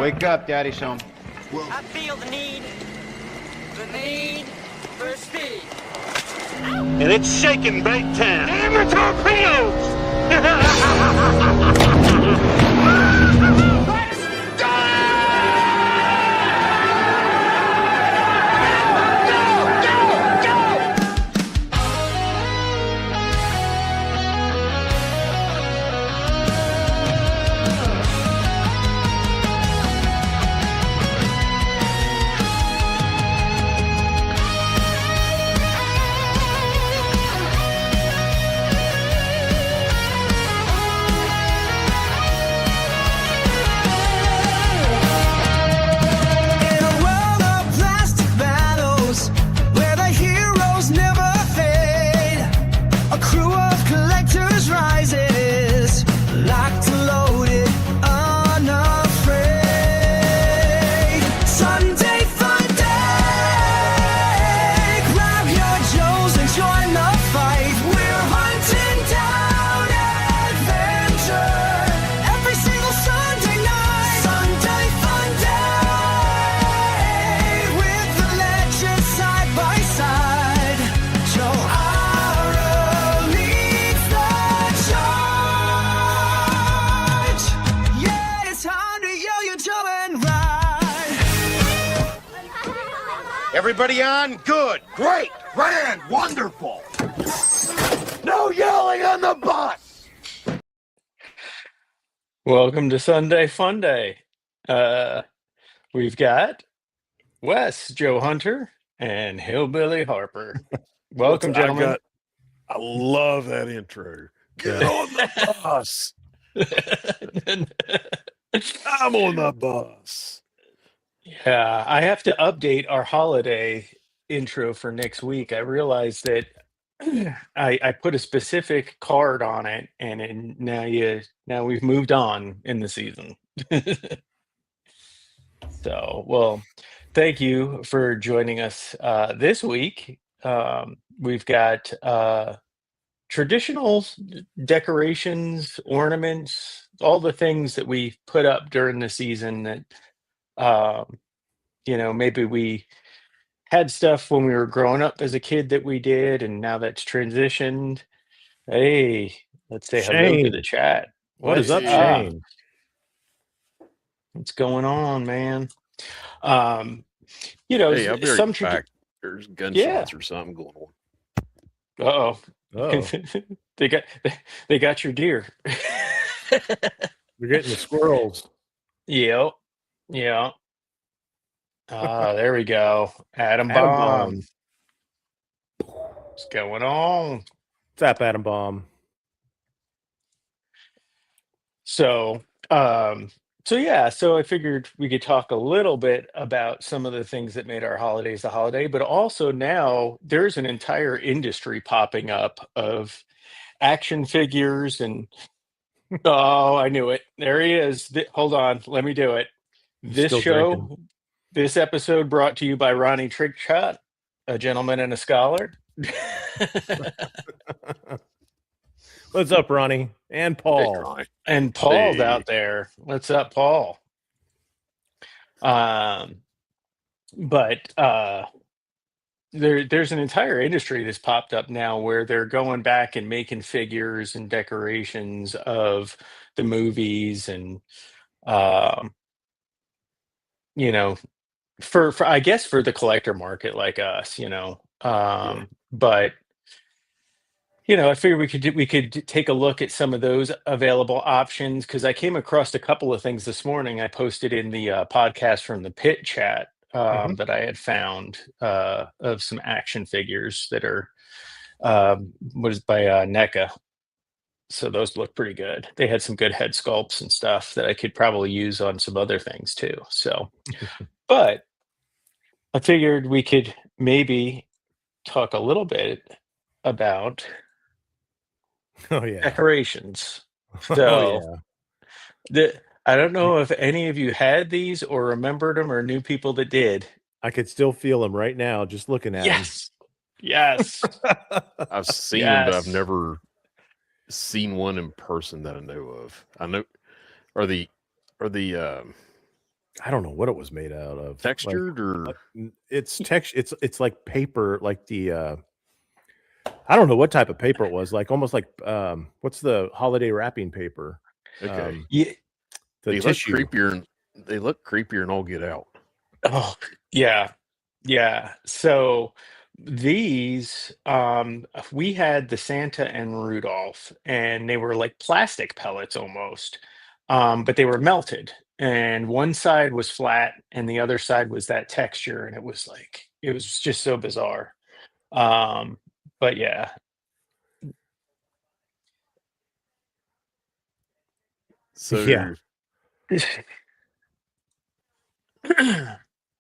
Wake up, Daddy's home. I feel the need for speed. And it's shaking big time. Damn the torpedoes! Everybody on? Good. Great. Grand. Wonderful. No yelling on the bus. Welcome to Sunday Funday. We've got Wes, Joe Hunter, and Hillbilly Harper. Welcome, gentlemen. I love that intro. Get on the bus. I'm on the bus. Yeah, I have to update our holiday intro for next week. I realized that I put a specific card on it, and now we've moved on in the season. So, well, thank you for joining us this week. We've got traditional decorations, ornaments, all the things that we put up during the season that maybe we had stuff when we were growing up as a kid that we did, and now that's transitioned. Hey, let's say hello to the chat. What is up, Shane? What's going on, man? Hey, I'll be right back. There's gunshots or something going on. They got your deer. We're getting the squirrels. Yep. Yeah. There we go. Atom bomb. What's going on? What's up, Atom Bomb? So I figured we could talk a little bit about some of the things that made our holidays a holiday, but also now there's an entire industry popping up of action figures and oh, I knew it. There he is. Hold on, let me do it. This episode brought to you by Ronnie Trickshot, a gentleman and a scholar. What's up, Ronnie? And Paul. Hey, and Paul's out there. What's up, Paul? There's an entire industry that's popped up now where they're going back and making figures and decorations of the movies and for I guess for the collector market like us, but I figured we could take a look at some of those available options because I came across a couple of things this morning. I posted in the podcast from the pit chat that I had found of some action figures that are was by NECA. So those look pretty good. They had some good head sculpts and stuff that I could probably use on some other things too. So, but I figured we could maybe talk a little bit about decorations. So I don't know if any of you had these or remembered them or knew people that did. I could still feel them right now just looking at them. Yes. I've seen them, but I've never seen one in person that I know of. I know, or the I don't know what it was made out of. Textured or it's it's like paper, like the I don't know what type of paper it was, like almost like what's the holiday wrapping paper? okay. Yeah. The They tissue. look creepier and all get out. Oh, yeah. Yeah. So these, we had the Santa and Rudolph, and they were like plastic pellets almost, but they were melted. And one side was flat, and the other side was that texture, and it was just so bizarre. Um, but yeah. So Yeah.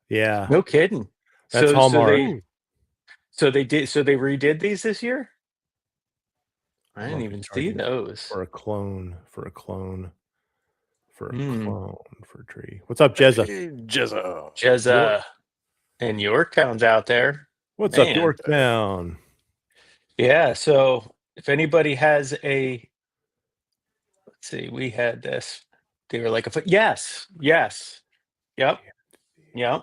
Yeah. No kidding. That's So Hallmark. they redid these this year? I I'm didn't gonna be even see charging those. for a clone, for a clone, for a Mm. clone, for a tree. What's up, Jezza? hey, Jezza. Jezza and Yorktown's out there. What's up, Man. Yorktown? Yeah, so if anybody has let's see, we had this. They were like yes. Yep.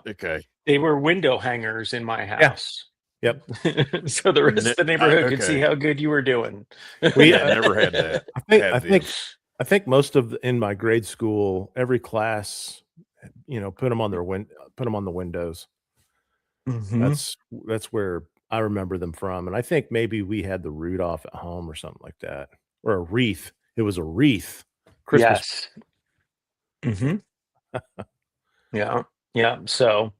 Okay. They were window hangers in my house. Yep. So the rest of the neighborhood could see okay. how good you were doing. We Yeah, never had that. I think most of in my grade school, every class, put them on the windows. Mhm. That's where I remember them from, and I think maybe we had the Rudolph at home or something like that, or a wreath. It was a wreath. Christmas. Yes. Hmm. Yeah. Yeah. So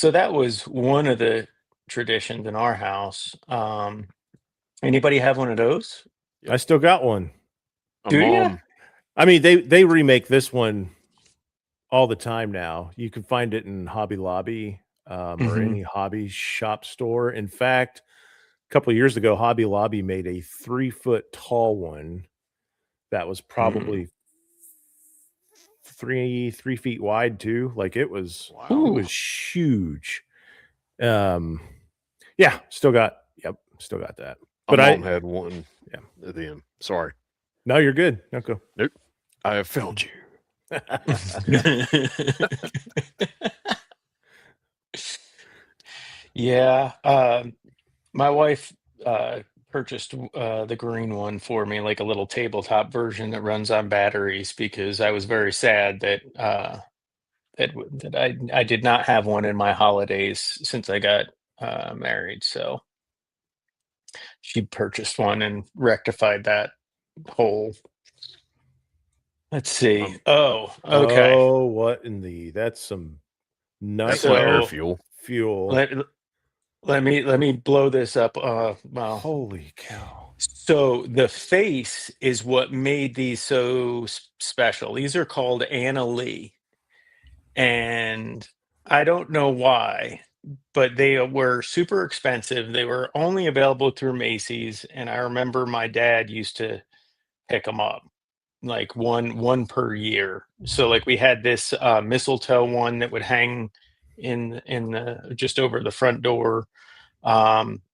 that was one of the traditions in our house. Anybody have one of those? I still got one. My Do ya? mom. I mean, they remake this one all the time now. You can find it in Hobby Lobby or Mhm. any hobby shop store. In fact, a couple of years ago, Hobby Lobby made a 3-foot tall one that was probably 3 feet wide too. Like it was Ooh. huge. Yeah, still got that. But My mom had one. Yeah. Then sorry. No, you're good. Okay. Nope. I have failed you. Yeah. My wife purchased the green one for me, like a little tabletop version that runs on batteries, because I was very sad that I did not have one in my holidays since I got married. So she purchased one and rectified that whole. Let's see. Oh, okay. Oh, what in that's some That's nightmare fuel. Let me blow this up. Well, holy cow. so the face is what made these so special. These are called Anna Lee, and I don't know why, but they were super expensive. They were only available through Macy's, and I remember my dad used to pick them up, like one per year. So like we had this mistletoe one that would hang in the just over the front door.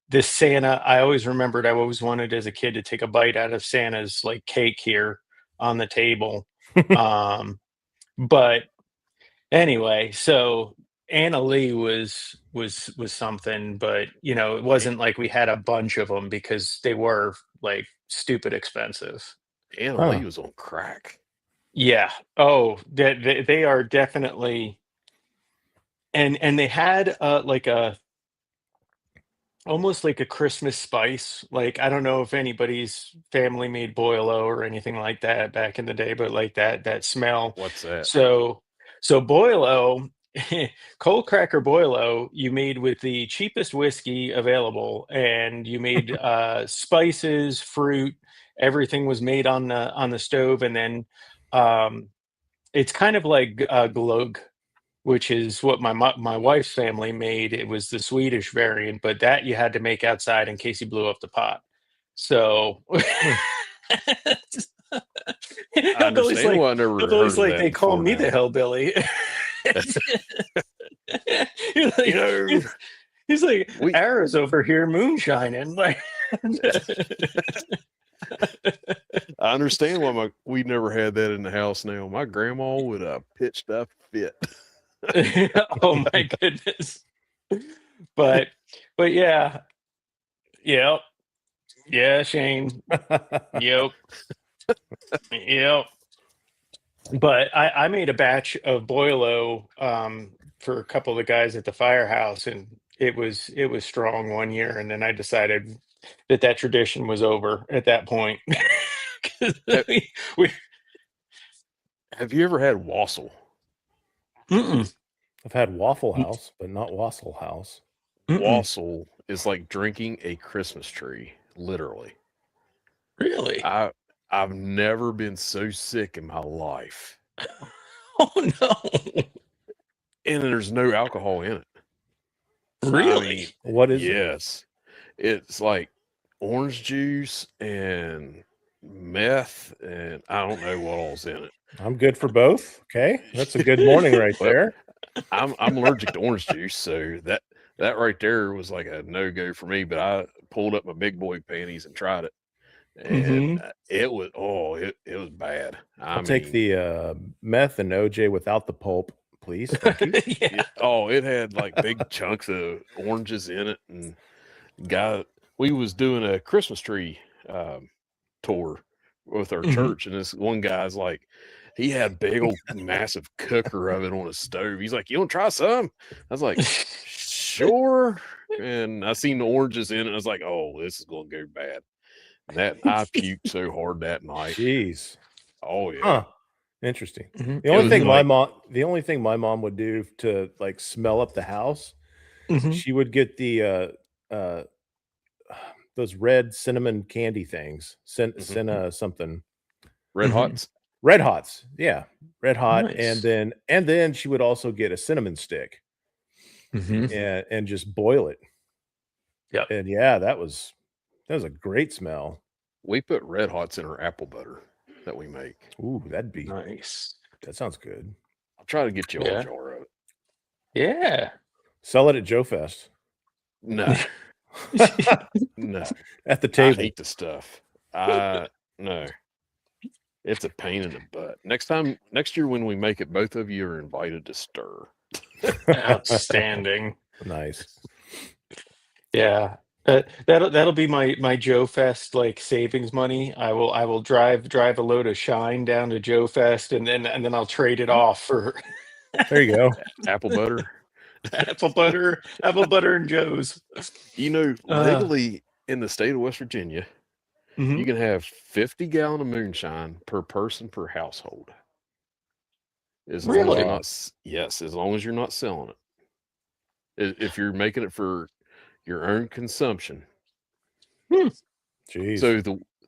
This Santa, I always remembered, I always wanted as a kid to take a bite out of Santa's like cake here on the table. But anyway, so Anna Lee was something, but it wasn't like we had a bunch of them because they were like stupid expensive. Anna Lee was on crack. Yeah. Oh, they are definitely, and they had like a almost like a Christmas spice. Like I don't know if anybody's family made boilo or anything like that back in the day, but like that smell. What's that? So boilo, cold cracker boilo, you made with the cheapest whiskey available, and you made spices, fruit, everything was made on the stove, and then it's kind of like glögg, which is what my wife's family made. It was the Swedish variant, but that you had to make outside in case you blew up the pot. So I understand why I never heard of that they call before me now. the hillbilly. He's like, Ara's over here moonshining. Like, I understand why we never had that in the house now. My grandma would have pitched a fit. Oh my goodness. But yeah. Yep. Yeah, Shane. Yep. Yep. But I made a batch of Boilo for a couple of the guys at the firehouse, and it was strong one year, and then I decided that tradition was over at that point. 'Cause Have, we have you ever had wassail? mm-mm, I've had Waffle House, but not Wassail House. mm-mm, Wassail is like drinking a Christmas tree, literally. really? I've never been so sick in my life. Oh no. And there's no alcohol in it. I Really? mean, What is it? yes. It's like orange juice and meth, and I don't know what all's in it. I'm good for both. Okay, that's a good morning right Well, there. I'm allergic to orange juice, so that right there was like a no-go for me, but I pulled up my big boy panties and tried it. And Hmm. it was it was bad. I I'll take mean, the meth and OJ without the pulp, please. Thank you. Yeah. it had like big chunks of oranges in it, and we was doing a Christmas tree tour with our Hmm. church, and this one guy's like, he had big old massive cooker of it on his stove. He's like, "You want to try some?" I was like, "Sure." And I seen the oranges in it. And I was like, "Oh, this is gonna go bad." And that I puked so hard that night. Jeez. Oh yeah, Huh. Interesting. Mhm. The it only was thing like the only thing my mom would do to like smell up the house, Hmm. she would get the uh those red cinnamon candy things. mhm. Something. Red Hmm. Hots. Red Hots. Yeah. Red Hot. Nice. And then she would also get a cinnamon stick Hmm. and just boil it. Yep. And yeah, that was a great smell. We put Red Hots in our apple butter that we make. Ooh, Nice. that sounds good. I'll try to get you all a Yeah. jar of it. Yeah. Sell it at Joe Fest. No, no, At the I table. hate the stuff. I no, it's a pain in the butt. Next year when we make it, both of you are invited to stir. Outstanding. Nice. Yeah. That'll be my Joe Fest like savings money. I will drive a load of Shine down to Joe Fest, and then I'll trade it off for There you go. Apple butter. apple butter and Joe's. Uh, Legally in the state of West Virginia, mhm. you can have 50 gallon of moonshine per person per household. As long as you're Really? not, yes, as long as you're not selling it. If you're making it for your own consumption. Hmm. Jeez. So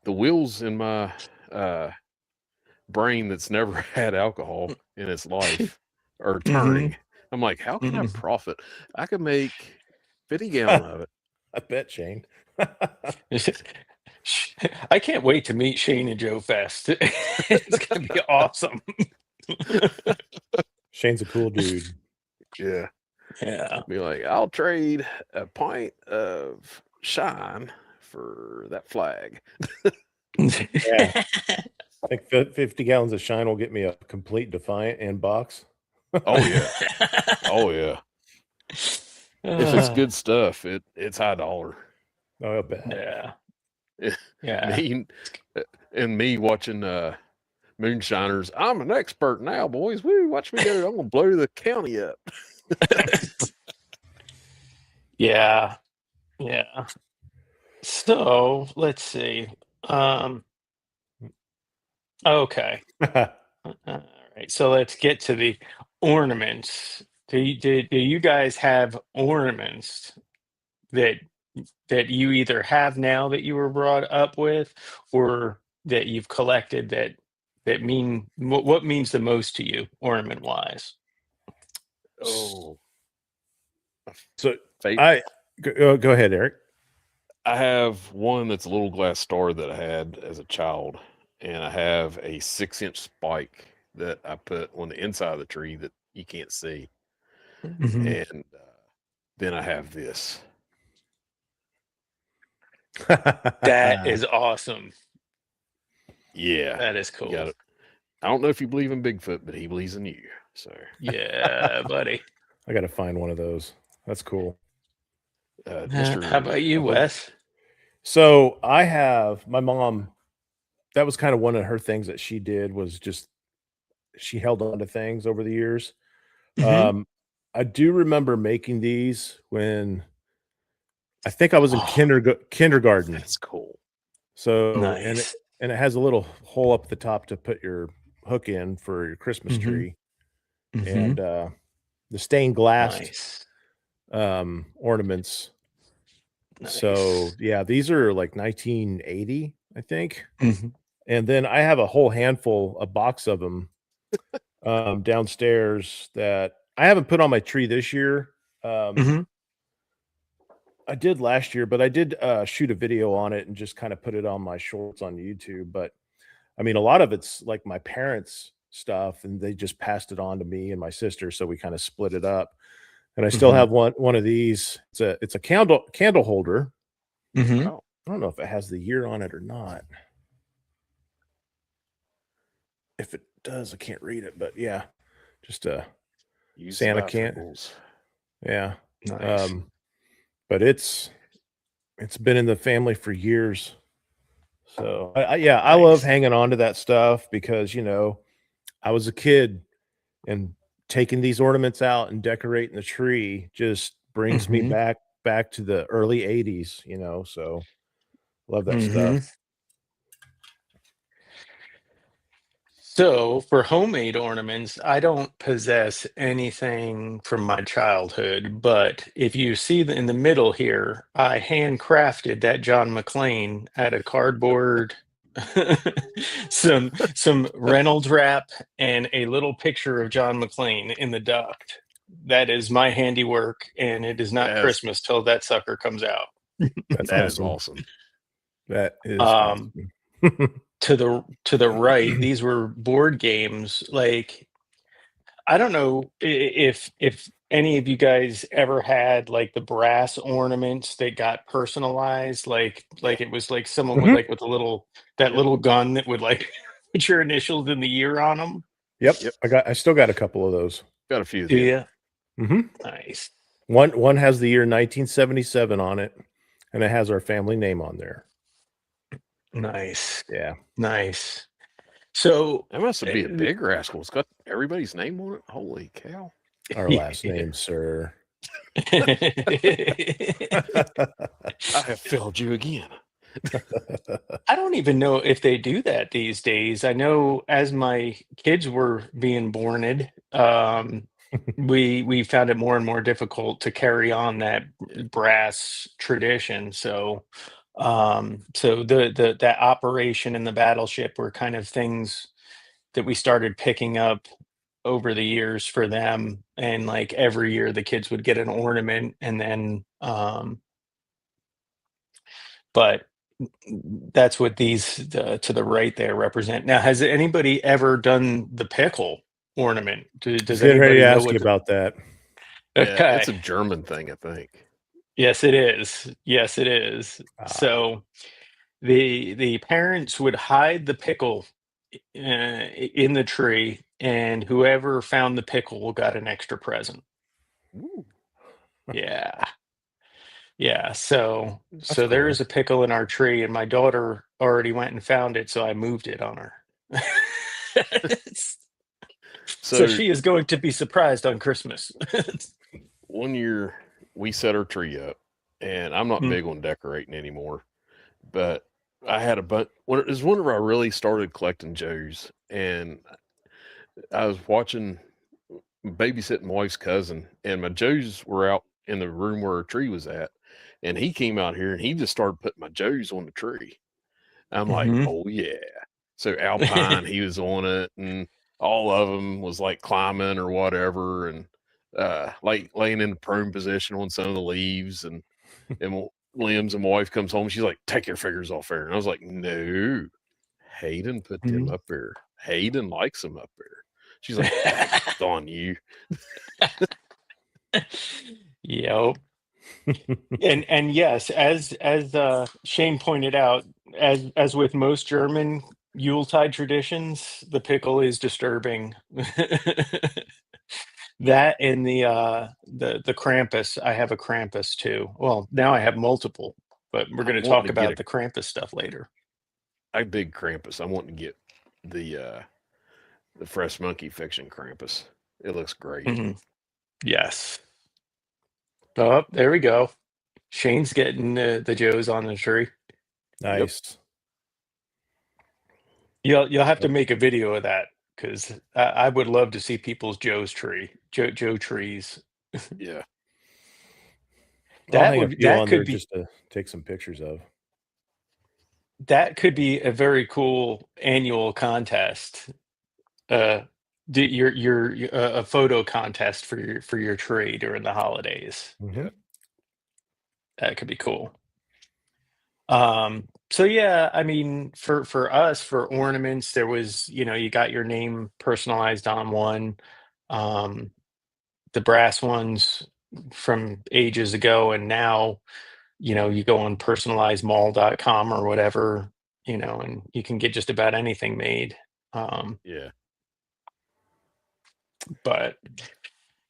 the wheels in my brain that's never had alcohol in its life are turning. I'm like, how can I Mhm. profit? I could make 50 gallon of it. I bet, Shane. I can't wait to meet Shane and Joe Fest. It's gonna be awesome. Shane's a cool dude. Yeah. Yeah. Be like, I'll trade a pint of shine for that flag. Yeah. I think 50 gallons of Shine will get me a complete Defiant and box. Oh yeah. Oh yeah. If it's good stuff, it's high dollar. Oh, I bet. Yeah. Yeah. Me and me watching moonshiners. I'm an expert now, boys. Woo, watch me go. I'm gonna blow the county up. Yeah. Yeah. So let's see. Okay. All right. So let's get to the ornaments. Do you guys have ornaments that you either have now that you were brought up with, or that you've collected that mean what means the most to you ornament wise? Oh, So fate. go ahead, Eric. I have one that's a little glass star that I had as a child, and I have a 6-inch spike that I put on the inside of the tree that you can't see, Mhm. and then I have this. That is awesome. Yeah, That is you cool. got it. I don't know if you believe in Bigfoot, but he believes in you. So Yeah, buddy. I got to find one of those. That's cool. How about you, Wes? So I have my mom. That was kind of one of her things that she did was just she held on to things over the years. Mhm. Um, I do remember making these when I think I was in Oh, kindergarten. that's cool. So nice. and it has a little hole up the top to put your hook in for your Christmas Mhm. tree, and Mhm. the stained glass Nice. ornaments. So Nice. yeah, these are like 1980, I think. Mhm. And then I have a whole handful, a box of them downstairs that I haven't put on my tree this year. Um, Mhm. I did last year, but I did shoot a video on it and just kind of put it on my shorts on YouTube. But I mean, a lot of it's like my parents' stuff, and they just passed it on to me and my sister, so we kind of split it up. And I still Mhm. have one of these. It's a candle holder. Mhm. Wow. I don't know if it has the year on it or not. If it does, I can't read it, but yeah, just a Use the Santa can. bifocals. Yeah. Nice. Um, but it's been in the family for years. So yeah, I love Nice. hanging on to that stuff because I was a kid and taking these ornaments out and decorating the tree just brings me Mhm. back to the early 80s, so love that stuff. Mhm. So, for homemade ornaments, I don't possess anything from my childhood, but if you see in the middle here, I handcrafted that John McClane out of cardboard, some Reynolds wrap, and a little picture of John McClane in the duct. That is my handiwork, and it is not That's Christmas till that sucker comes out. That's that is awesome. awesome. That is Um, awesome. to the right, these were board games. Like, I don't know if any of you guys ever had like the brass ornaments that got personalized, like it was like someone with Mhm. like with a little that little gun that would like put your initials in the year on them. Yep, Yep. I still got a couple of those. Got a few of Do them. you? Mhm. Nice, One has the year 1977 on it, and it has our family name on there. nice, Yeah, nice. So, That must be a uh, big rascal. It's got everybody's name on it. Holy cow. our last name, sir. I have failed you again. I don't even know if they do that these days. I know as my kids were being borned, we found it more and more difficult to carry on that brass tradition. So the that operation and the battleship were kind of things that we started picking up over the years for them. And like every year the kids would get an ornament and then but that's what to the right there represent. Now, has anybody ever done the pickle ornament? I was Does getting ready anybody to know ask you what about that. Yeah, it's okay. a German thing, I think. Yes, it is. Yes, it is. Ah, So the parents would hide the pickle in the tree, and whoever found the pickle got an extra present. Ooh, Yeah. Yeah, so that's so there cool. is a pickle in our tree, and my daughter already went and found it, so I moved it on her. So so she is going to be surprised on Christmas. one year we set our tree up, and I'm not Mm, big on decorating anymore, but I had a bunch. It was whenever I really started collecting Joes, and I was watching babysitting my wife's cousin, and my Joes were out in the room where her tree was at, and he came out here and he just started putting my Joes on the tree. I'm like, mhm. oh yeah. So Alpine, he was on it, and all of them was like climbing or whatever, and like laying in a prone position on some of the leaves and limbs. And my wife comes home, she's like, "Take your fingers off there." And I was like, "No, Hayden put them Mhm. up there. Hayden likes them up there." She's like, "Dag on you." Yep. And yes, as Shane pointed out, as with most German Yuletide traditions, the pickle is disturbing. That and the Krampus. I have a Krampus too. Well, now I have multiple, but we're going I'm to wanting talk to get about the Krampus stuff later. a big Krampus. I'm wanting to get the Fresh Monkey Fiction Krampus. It looks great. Mhm. Yes. Oh, there we go. Shane's getting the Joes on the tree. Nice. You'll have to make a video of that because I would love to see people's Joe's tree, Joe trees. Yeah. I'll hang a few on there could be just to take some pictures of. that could be a very cool annual contest. Your a photo contest for your tree during the holidays. Mhm. That could be cool. So yeah, I mean, for us, for ornaments, there was, you got your name personalized on one. Um, the brass ones from ages ago, and now, you go on personalizedmall.com or whatever, and you can get just about anything made. Yeah. But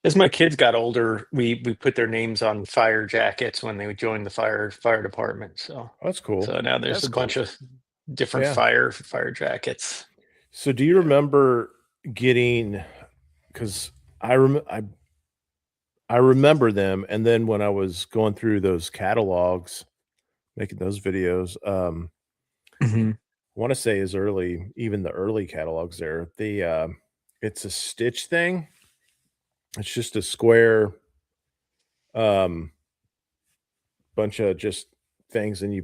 as my kids got older, we put their names on fire jackets when they would join the fire department. So That's cool. now there's That's a bunch of different Yeah. fire jackets. So do you remember getting, because I remember them, and then when I was going through those catalogs, making those videos, I want to say as early, even the early catalogs there, it's a stitch thing. It's just a square um bunch of just things, and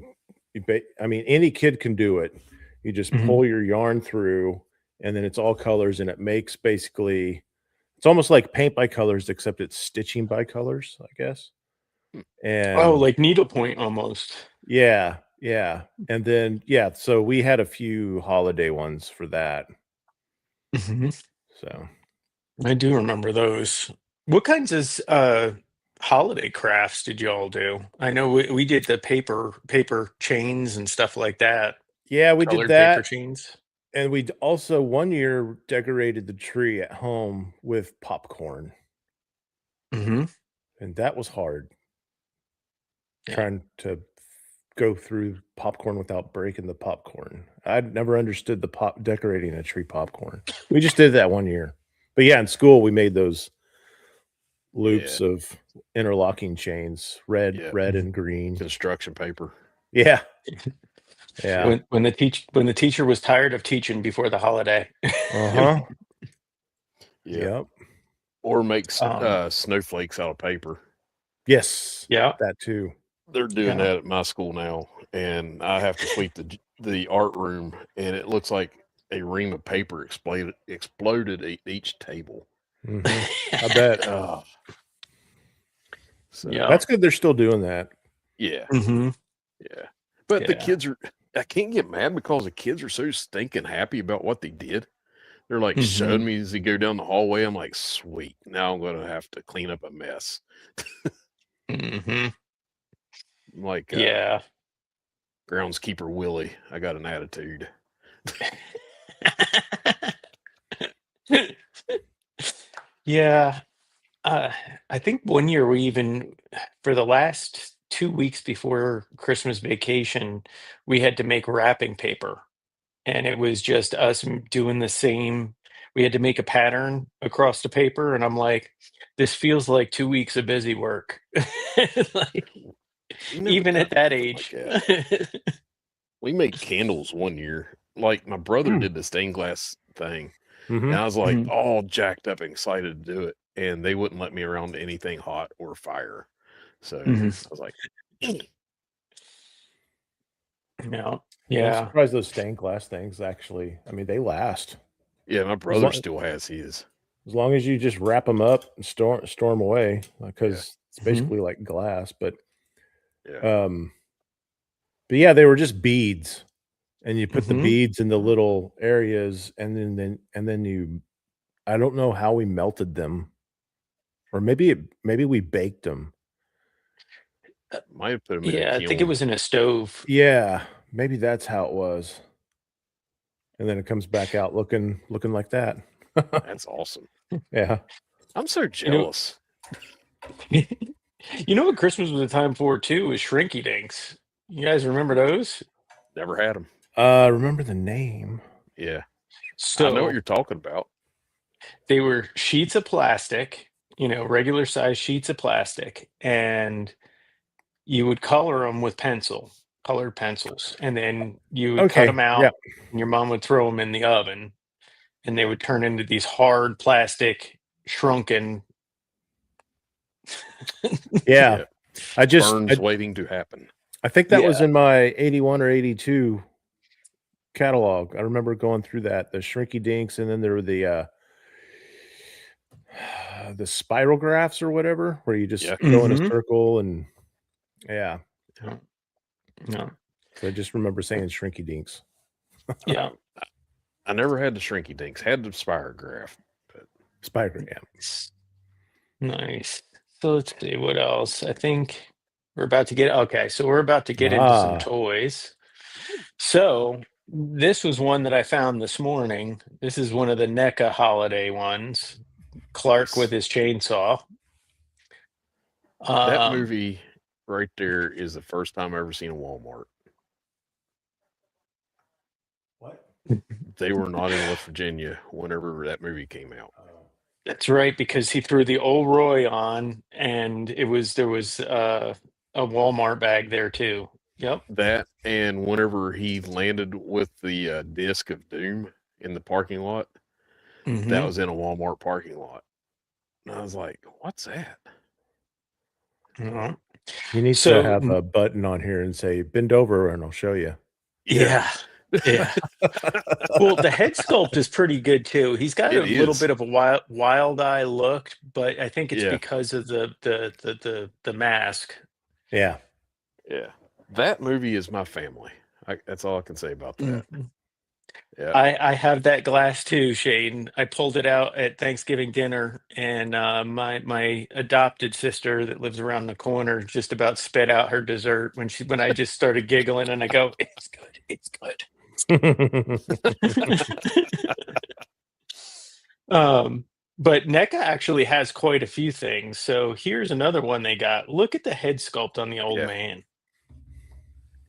I mean, any kid can do it. You just Mhm. pull your yarn through, and then it's all colors, and it makes basically it's almost like paint by colors, except it's stitching by colors, I guess. Oh, And like needlepoint almost. yeah, yeah. And then yeah, so we had a few holiday ones for that. Mhm. So I do remember those. What kinds of holiday crafts did you all do? I know we did the paper chains and stuff like that. yeah, we did Colored paper that. chains. And we also one year decorated the tree at home with popcorn, Hmm. and that was hard Yeah. trying to go through popcorn without breaking the popcorn. I'd never understood the decorating a tree popcorn. We just did that one year. But yeah, in school we made those Yeah. loops of interlocking chains, red, Yeah. red and green. Construction paper. Yeah. Yeah. When the teacher was tired of teaching before the holiday. Uh-huh. Yeah. Yep. Or make Um, snowflakes out of paper. Yes. yeah, That too. They're doing yeah. that at my school now, and I have to sweep the art room, and it looks like a ream of paper exploded at each table. Mhm. I bet. Oh, so Yeah. That's good they're still doing that. yeah, Hmm. yeah. But the Yeah. kids are. I can't get mad because the kids are so stinking happy about what they did. They're like showing Hmm. me as they go down the hallway. I'm like, sweet. Now I'm going to have to clean up a mess. Hmm. I'm like, Yeah. groundskeeper Willie. I got an attitude. Yeah. I think one year for the last 2 weeks before Christmas vacation, we had to make wrapping paper. And it was just us doing the same. We had to make a pattern across the paper. And I'm like, this feels like 2 weeks of busy work. Like, We never even at done that nothing like age. that. We made candles one year. Like my brother Hmm. did the stained glass thing. And Mhm. I was like Mhm. all jacked up and excited to do it. And they wouldn't let me around anything hot or fire. So Mhm. I was like, Yeah. I'm Yeah. surprised those stained glass things actually, I mean, they last. yeah, my As brother long still has his. as long as you just wrap them up and store them away, Yeah. because it's Mhm. basically like glass, Yeah. um but yeah, they were just beads, and you put the Mhm. beads in the little areas, and then you I don't know how we melted them, or maybe we baked them. Might have put him in a Yeah, I think it kiln. was in a stove. Yeah, maybe that's how it was. and then it comes back out looking like that. That's awesome. Yeah. I'm so You know, jealous. you know what Christmas was a time for too was Shrinky Dinks. You guys remember those? Never had them. Remember the name? Yeah. I know what So you're talking about. they were sheets of plastic, regular size sheets of plastic, and you would color them with colored pencils, and then you would cut Okay. them out, Yeah. and your mom would throw them in the oven, and they would turn into these hard plastic shrunken. Yeah. Yeah. I Burns waiting to happen. I think that was Yeah. in my 81 or 82 catalog. I remember going through that, the Shrinky Dinks, and then there were the spiral graphs or whatever, where you just Yeah. go in a Mm-hmm. circle and yeah. Yeah. So I just remember saying Shrinky Dinks. Yeah. I never had the Shrinky Dinks. Had the Spirograph. But Spider, yeah. Nice. So let's see what else. I think we're about to get into some toys. So this was one that I found this morning. This is one of the NECA holiday ones. Clark with his chainsaw. that movie right there is the first time I've ever seen a Walmart. What? They were not in West Virginia whenever that movie came out. That's right, because he threw the old Roy on, and there was a Walmart bag there too. Yep. That and whenever he landed with the disc of doom in the parking lot, that was in a Walmart parking lot. And I was like, what's that? Mhm. He needs to have a button on here and say, bend over and I'll show you. Yeah. Yeah. Well, the head sculpt is pretty good too. He's got a little bit of a wild eye look, but I think it's because of the mask. Yeah. Yeah. That movie is my family. That's all I can say about that. Mhm. Yeah. I have that glass too, Shane. I pulled it out at Thanksgiving dinner, and my adopted sister that lives around the corner just about spit out her dessert when I just started giggling, and I go, "It's good, it's good." But NECA actually has quite a few things. So here's another one they got. Look at the head sculpt on the old man.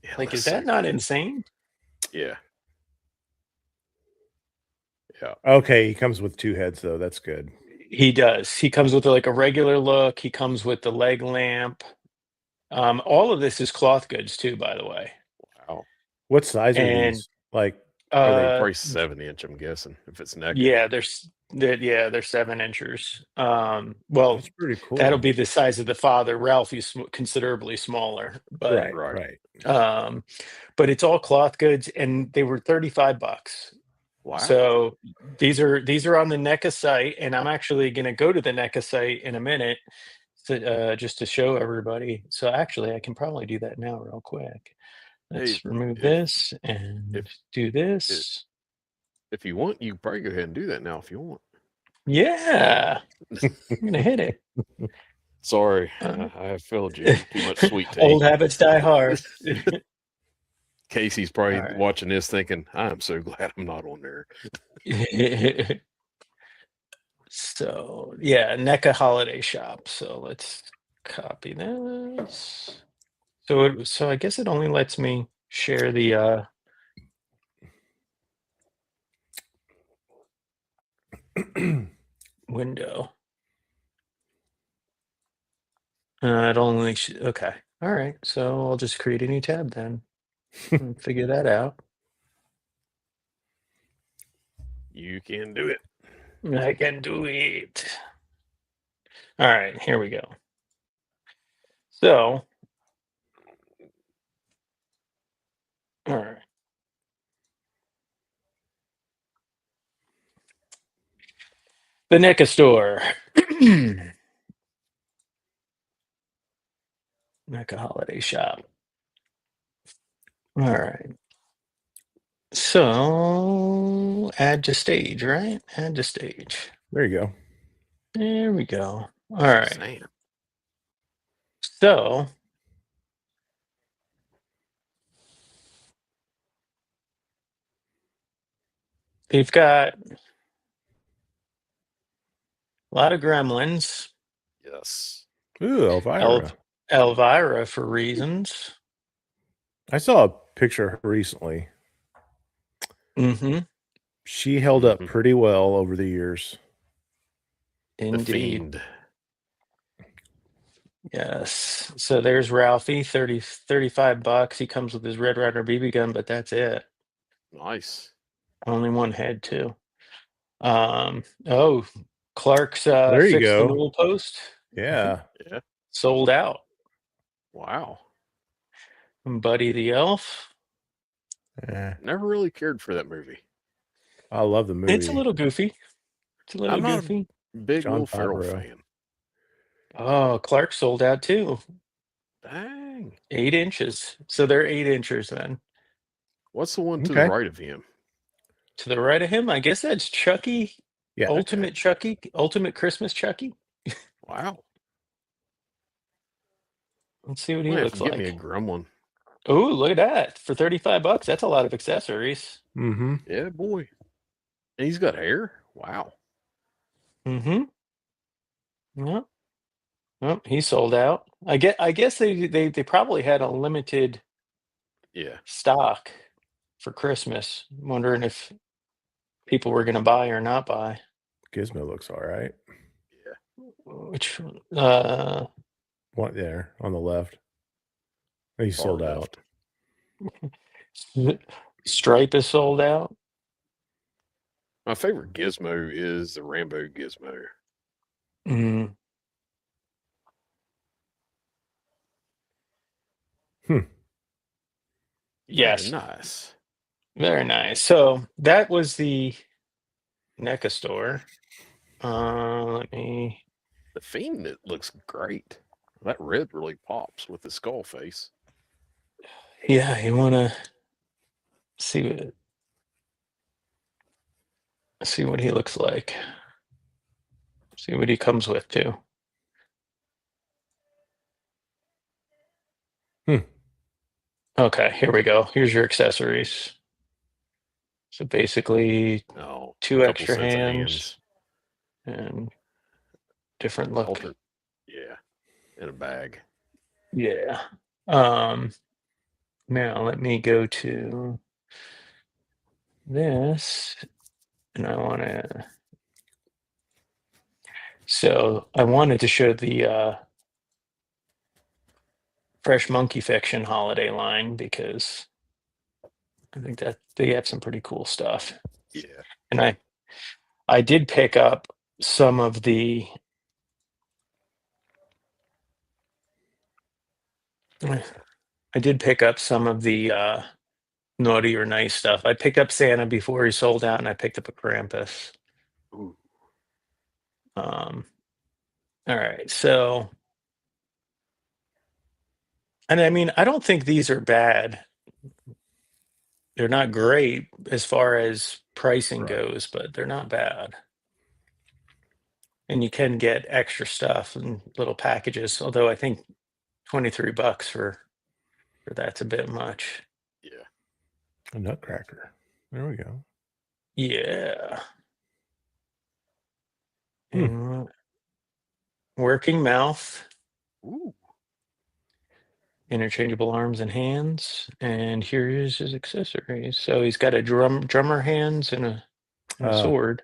Yeah, Like, is that not insane? Yeah. Yeah. Okay, he comes with two heads though. That's good. He does. He comes with like a regular look. He comes with the leg lamp. All of this is cloth goods too, by the way. Wow. What size are And these? Like, are they probably 7-inch? I'm guessing if it's NECA. Yeah, they're 7 inchers. Well, that's pretty cool. that'll be the size of the father. Ralphie's considerably smaller, but right. But it's all cloth goods, and they were $35. Wow. So these are on the NECA site, and I'm actually going to go to the NECA site in a minute to just to show everybody. So actually, I can probably do that now real quick. Let's remove this and do this. If you want, you can probably go ahead and do that now if you want. Yeah. I'm going to hit it. Sorry, I have filled you too much sweet tea. Old habits die hard. Casey's probably watching this thinking, I'm so glad I'm not on there. So, yeah, NECA holiday shop. So let's copy this. So I guess it only lets me share the window. It only okay. All right. So I'll just create a new tab then. And figure that out. You can do it. I can do it. All right, here we go. So, all right. The NECA store. NECA holiday shop. All right. So, add to stage, right? Add to stage. There you go. There we go. All right. So, They've got a lot of Gremlins. Yes. Ooh, Elvira. Elvira for reasons. I saw a picture of her recently. Mm-hmm. She held up pretty well over the years. Indeed. The Fiend. Yes. So there's Ralphie, 35 bucks. He comes with his Red Ryder BB gun, but that's it. Nice. Only one head too. Oh, Clark's There you fixed the go. newel post. Yeah. Yeah. Sold out. Wow. Buddy the Elf. Never really cared for that movie. I love the movie. It's a little goofy. It's a little I'm not goofy. a big John Will Ferrell Favreau. fan. Oh, Clark sold out too. Dang. 8 inches. So they're 8 inches then. What's the one to the right of him? To the right of him, I guess that's Chucky. Yeah. Ultimate Chucky. Ultimate Christmas Chucky. Wow. Let's see what he Might have looks to get like. me a gremlin. Oh, look at that. For 35 bucks, that's a lot of accessories. Mm-hmm. Yeah, boy. And he's got hair. Wow. Mm-hmm. Yep. Well, he sold out. I guess they probably had a limited stock for Christmas. I'm wondering if people were gonna buy or not buy. Gizmo looks all right. Yeah. Which one there on the left. He's sold out. Stripe is sold out. My favorite Gizmo is the Rambo Gizmo. Mm. Yes. Very nice. Very nice. So that was the NECA store. Let me. The Fiend, it looks great. That red really pops with the skull face. Yeah, you want to see what he looks like. See what he comes with too. Okay, here we go. Here's your accessories. So basically, 2 extra hands and different look. Yeah, in a bag. Yeah. Now let me go to this, and I want to. So I wanted to show the Fresh Monkey Fiction holiday line because I think that they have some pretty cool stuff. Yeah. And I did pick up some of the naughty or nice stuff. I picked up Santa before he sold out, and I picked up a Krampus. Ooh. All right, so, and I mean, I don't think these are bad. They're not great as far as pricing goes, but they're not bad. And you can get extra stuff and little packages, although I think 23 bucks for that's a bit much. Yeah. A Nutcracker. There we go. Yeah. And working mouth. Ooh. Interchangeable arms and hands. And here's his accessories. So he's got a drummer hands and a sword.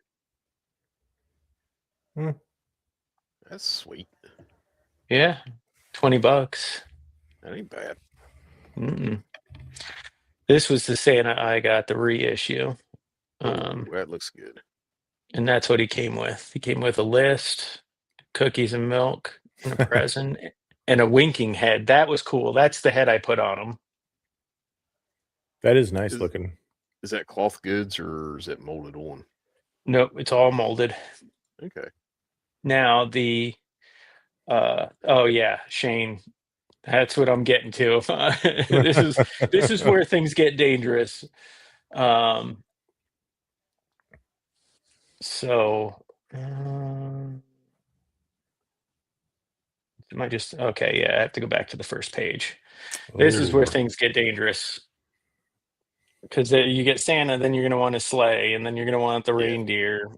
That's sweet. Yeah. 20 bucks. That ain't bad. This was the Santa I got, the reissue. That looks good. And that's what he came with. He came with a list, cookies and milk, and a present, and a winking head. That was cool. That's the head I put on him. That is nice looking. Is that cloth goods or is it molded on? Nope, it's all molded. Okay. Now the oh yeah, Shane. That's what I'm getting to. This is where things get dangerous. So am I just okay? Yeah, I have to go back to the first page. This is where things get dangerous. because you get Santa, then you're going to want a sleigh, and then you're going to want the Yeah. reindeer.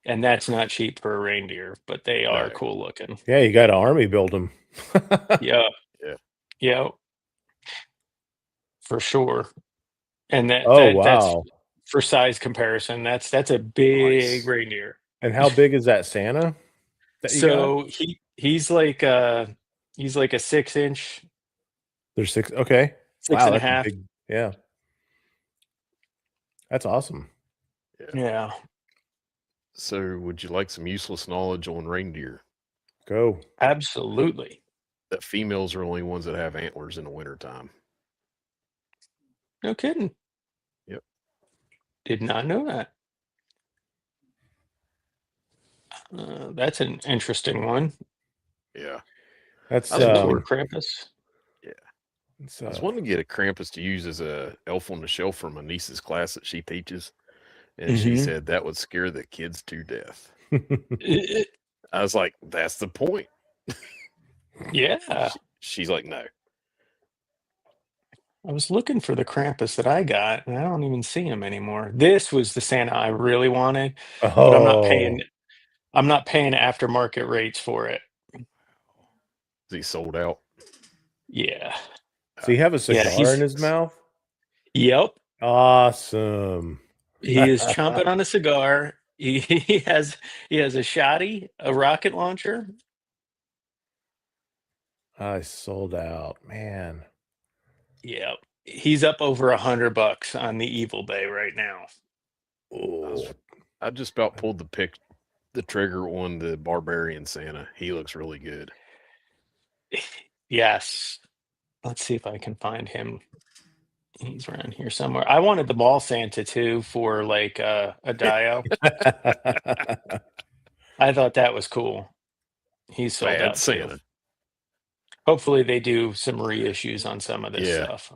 And that's not cheap for a reindeer, but they are No. cool looking. Yeah, you got an army build them. Yeah. Yeah. Yeah. For sure. And Oh, that's wow. for size comparison. That's a big Nice. reindeer. And how big is that Santa that you got? So he's like a 6-inch, There's 6. Okay. six Wow, and a that's a half. big. Yeah. That's awesome. Yeah. So, would you like some useless knowledge on reindeer? Go. Absolutely. That females are only ones that have antlers in the wintertime. No kidding. Yep. Did not know that. That's an interesting one. Yeah. That's I was That's wanting- where Krampus. it's, I was wanting to get a Krampus to use as a elf on the shelf for my niece's class that she teaches, and she Mhm. said that would scare the kids to death. Eh, I was like, "That's the point." Yeah. She's like, "No." I was looking for the Krampus that I got, and I don't even see him anymore. This was the Santa I really wanted, but I'm not oh, paying aftermarket rates for it. Is he sold out? Yeah. does he have a cigar he's- in his mouth? Yep. Awesome. He is chomping on a cigar. He has a shotty, a rocket launcher. I sold out, man. Yep. He's up over $100 on the Evil Bay right now. Oh, I just about pulled the trigger on the Barbarian Santa. He looks really good. Yes. Let's see if I can find him. He's around here somewhere. I wanted the Mall Santa too for like a Dio. I thought that was cool. He's sold Bad out Santa. too. Hopefully they do some reissues on some of this Yeah. stuff.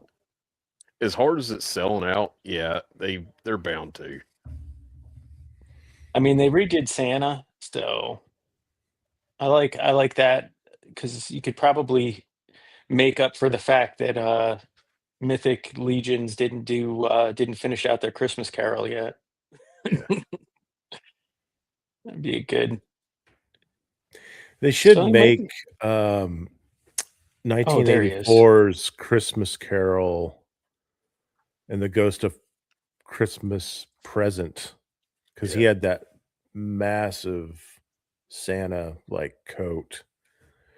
As hard as it's selling out, yeah, they're bound to. I mean, they redid Santa, so I like that because you could probably make up for the fact that Mythic Legions didn't finish out their Christmas Carol yet. That'd be a good. They should So he make might- Oh, there he is. 1984's Christmas Carol and the Ghost of Christmas Present, because he had that massive Santa like coat.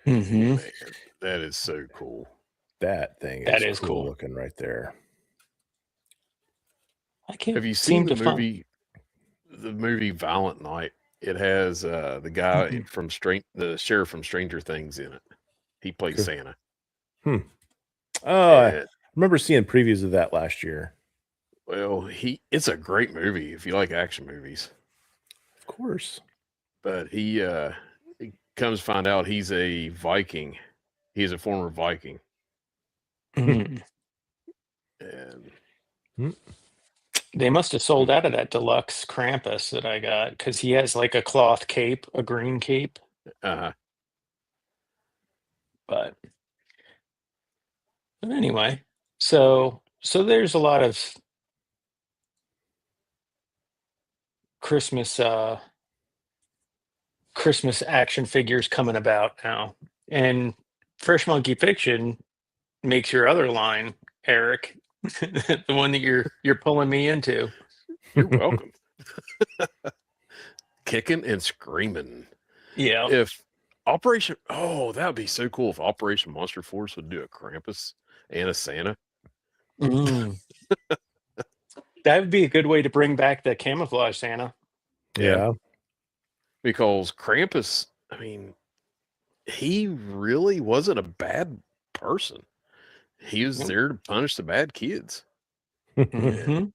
Mhm. Man, that is so cool. That thing That is is cool. looking right there. I can't. Have you seen seem the to find- movie? The movie Violent Night. It has the guy Mhm. from the sheriff from Stranger Things in it. He plays Cool. Santa. Oh, I And, remember seeing previews of that last year. well, it's a great movie if you like action movies. Of course. But he comes to find out he's a Viking. He's a former Viking. Mhm. And They must have sold out of that deluxe Krampus that I got because he has like a cloth cape, a green cape. But anyway, so there's a lot of Christmas Christmas action figures coming about now, and Fresh Monkey Fiction makes your other line, Eric, the one that you're pulling me into. you're welcome. Kicking and screaming. Yeah. If that would be so cool if Operation Monster Force would do a Krampus and a Santa. Mm. That would be a good way to bring back the camouflage Santa. Yeah. Because Krampus, I mean, he really wasn't a bad person. He was Nope. there to punish the bad kids. Mhm.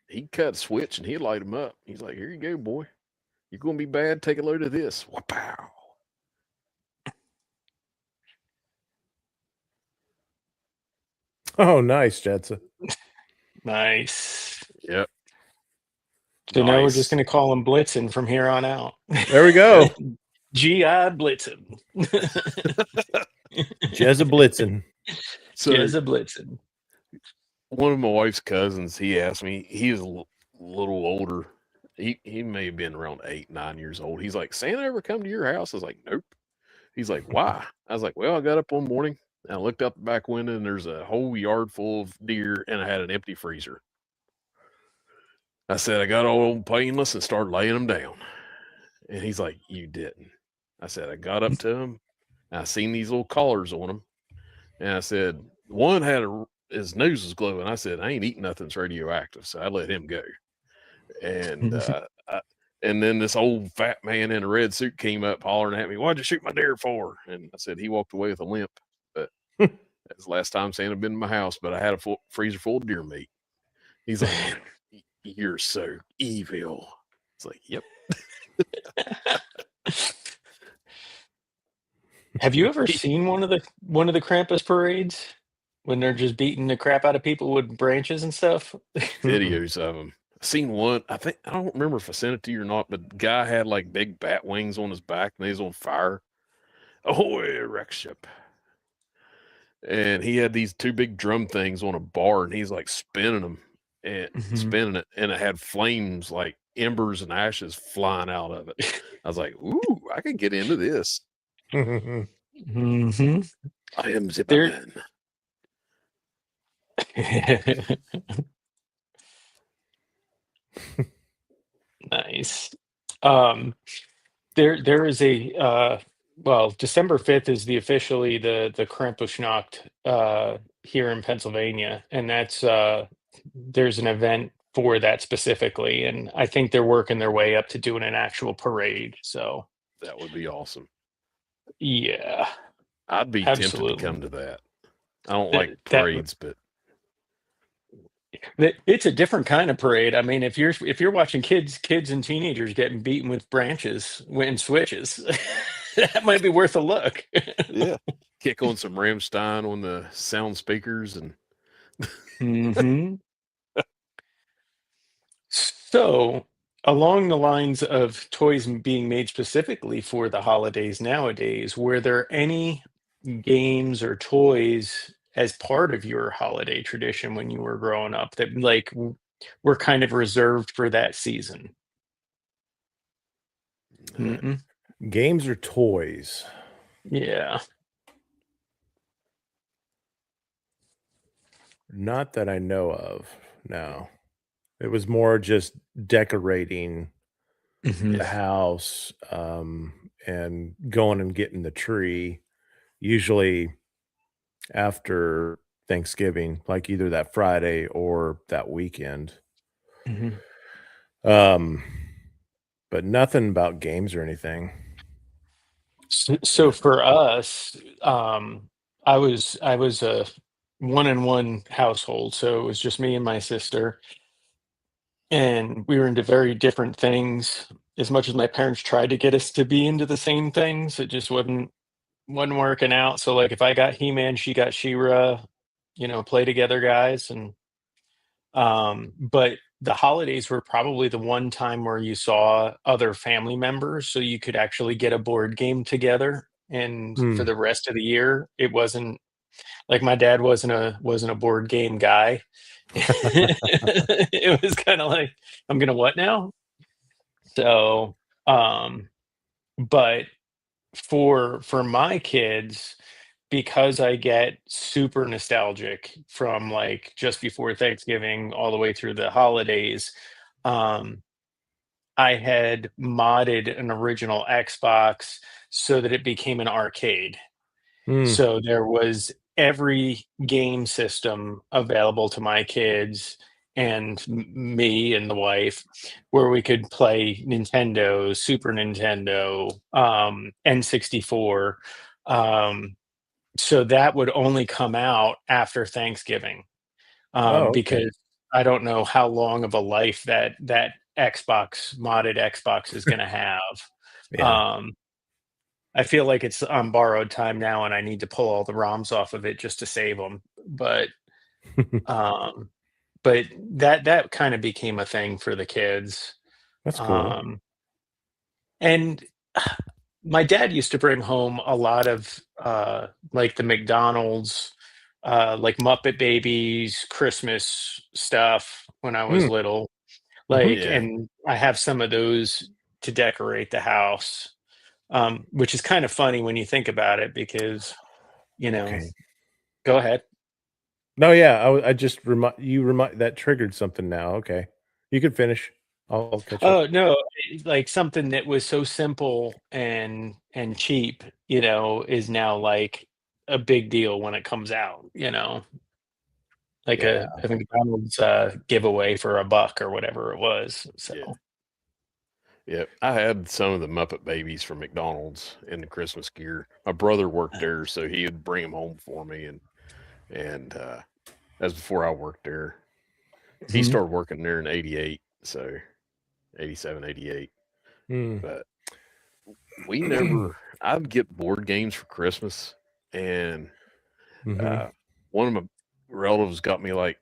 He'd cut a switch and he'd light them up. He's like, here you go, boy. You're going to be bad. Take a load of this. Wow. Oh, nice, Jetson. Nice. Yep. So now we're Nice. just going to call him Blitzen from here on out. There we go. G.I. Blitzen. Jezza Blitzen. So Jezza Blitzen. one of my wife's cousins, he asked me, he was little older. He may have been around 8, 9 years old. He's like, Santa ever come to your house? I was like, nope. He's like, why? I was like, well, I got up one morning and I looked out the back window and there's a whole yard full of deer and I had an empty freezer. I said, I got all painless and started laying them down. And he's like, you didn't. I said, I got up to him and I seen these little collars on them. And I said, one had his nose was glowing. I said, I ain't eating nothing that's radioactive. So I let him go. And, and then this old fat man in a red suit came up hollering at me, what'd you shoot my deer for? And I said, he walked away with a limp. But that's the last time Santa been in my house, but I had a full freezer full of deer meat. He's like, you're so evil. It's like, yep. Have you ever seen one of the Krampus parades when they're just beating the crap out of people with branches and stuff? Videos of them. I seen one. I don't remember if I sent it to you or not, but the guy had like big bat wings on his back and he was on fire. Ahoy, wreck ship. And he had these two big drum things on a bar and he's like spinning them and spinning it, and it had flames like embers and ashes flying out of it. I was like, ooh, I could get into this. Mm-hmm. I am Zipperman. Nice. There is a well, December 5th is officially the Krampusnacht here in Pennsylvania, and that's there's an event for that specifically, and I think they're working their way up to doing an actual parade. So that would be awesome. Yeah, I'd be absolutely tempted to come to that. I don't like parades, but it's a different kind of parade. I mean, if you're watching kids and teenagers getting beaten with branches and switches, that might be worth a look. Yeah, kick on some Rammstein on the sound speakers and. So, along the lines of toys being made specifically for the holidays nowadays, were there any games or toys as part of your holiday tradition when you were growing up that like were kind of reserved for that season? Games or toys? Yeah. Not that I know of. No. It was more just decorating the house, and going and getting the tree, usually after Thanksgiving, like either that Friday or that weekend. But nothing about games or anything. So for us, I was a one-in-one household, so it was just me and my sister, and we were into very different things. As much as my parents tried to get us to be into the same things, it just wasn't working out. So like if I got He-Man, she got She-Ra, play together guys. And but the holidays were probably the one time where you saw other family members, so you could actually get a board game together. And for the rest of the year, it wasn't like my dad wasn't a board game guy. It was kind of like, I'm gonna what now? So, but for my kids, because I get super nostalgic from like just before Thanksgiving all the way through the holidays, um, I had modded an original Xbox so that it became an arcade. So there was every game system available to my kids and me and the wife, where we could play Nintendo, Super Nintendo, N64. So that would only come out after Thanksgiving, Oh, okay. because I don't know how long of a life that Xbox modded Xbox is going to have. Yeah. I feel like it's on borrowed time now, and I need to pull all the ROMs off of it just to save them. Um, but that kind of became a thing for the kids. That's cool. And my dad used to bring home a lot of like the McDonald's like Muppet Babies, Christmas stuff when I was little. Like, Yeah. and I have some of those to decorate the house, which is kind of funny when you think about it because, Okay. go ahead. No, yeah, I just remind that triggered something now. Okay. You can finish. I'll catch up. Oh no, like something that was so simple and cheap, is now like a big deal when it comes out, like Yeah. a McDonald's giveaway for $1 or whatever it was. So Yeah. Yeah, I had some of the Muppet Babies from McDonald's in the Christmas gear. My brother worked there, so he would bring them home for me, and that was before I worked there. He Mhm. started working there in '88, so 87, 88. Mm. But we never. I'd get board games for Christmas, and Mhm. one of my relatives got me like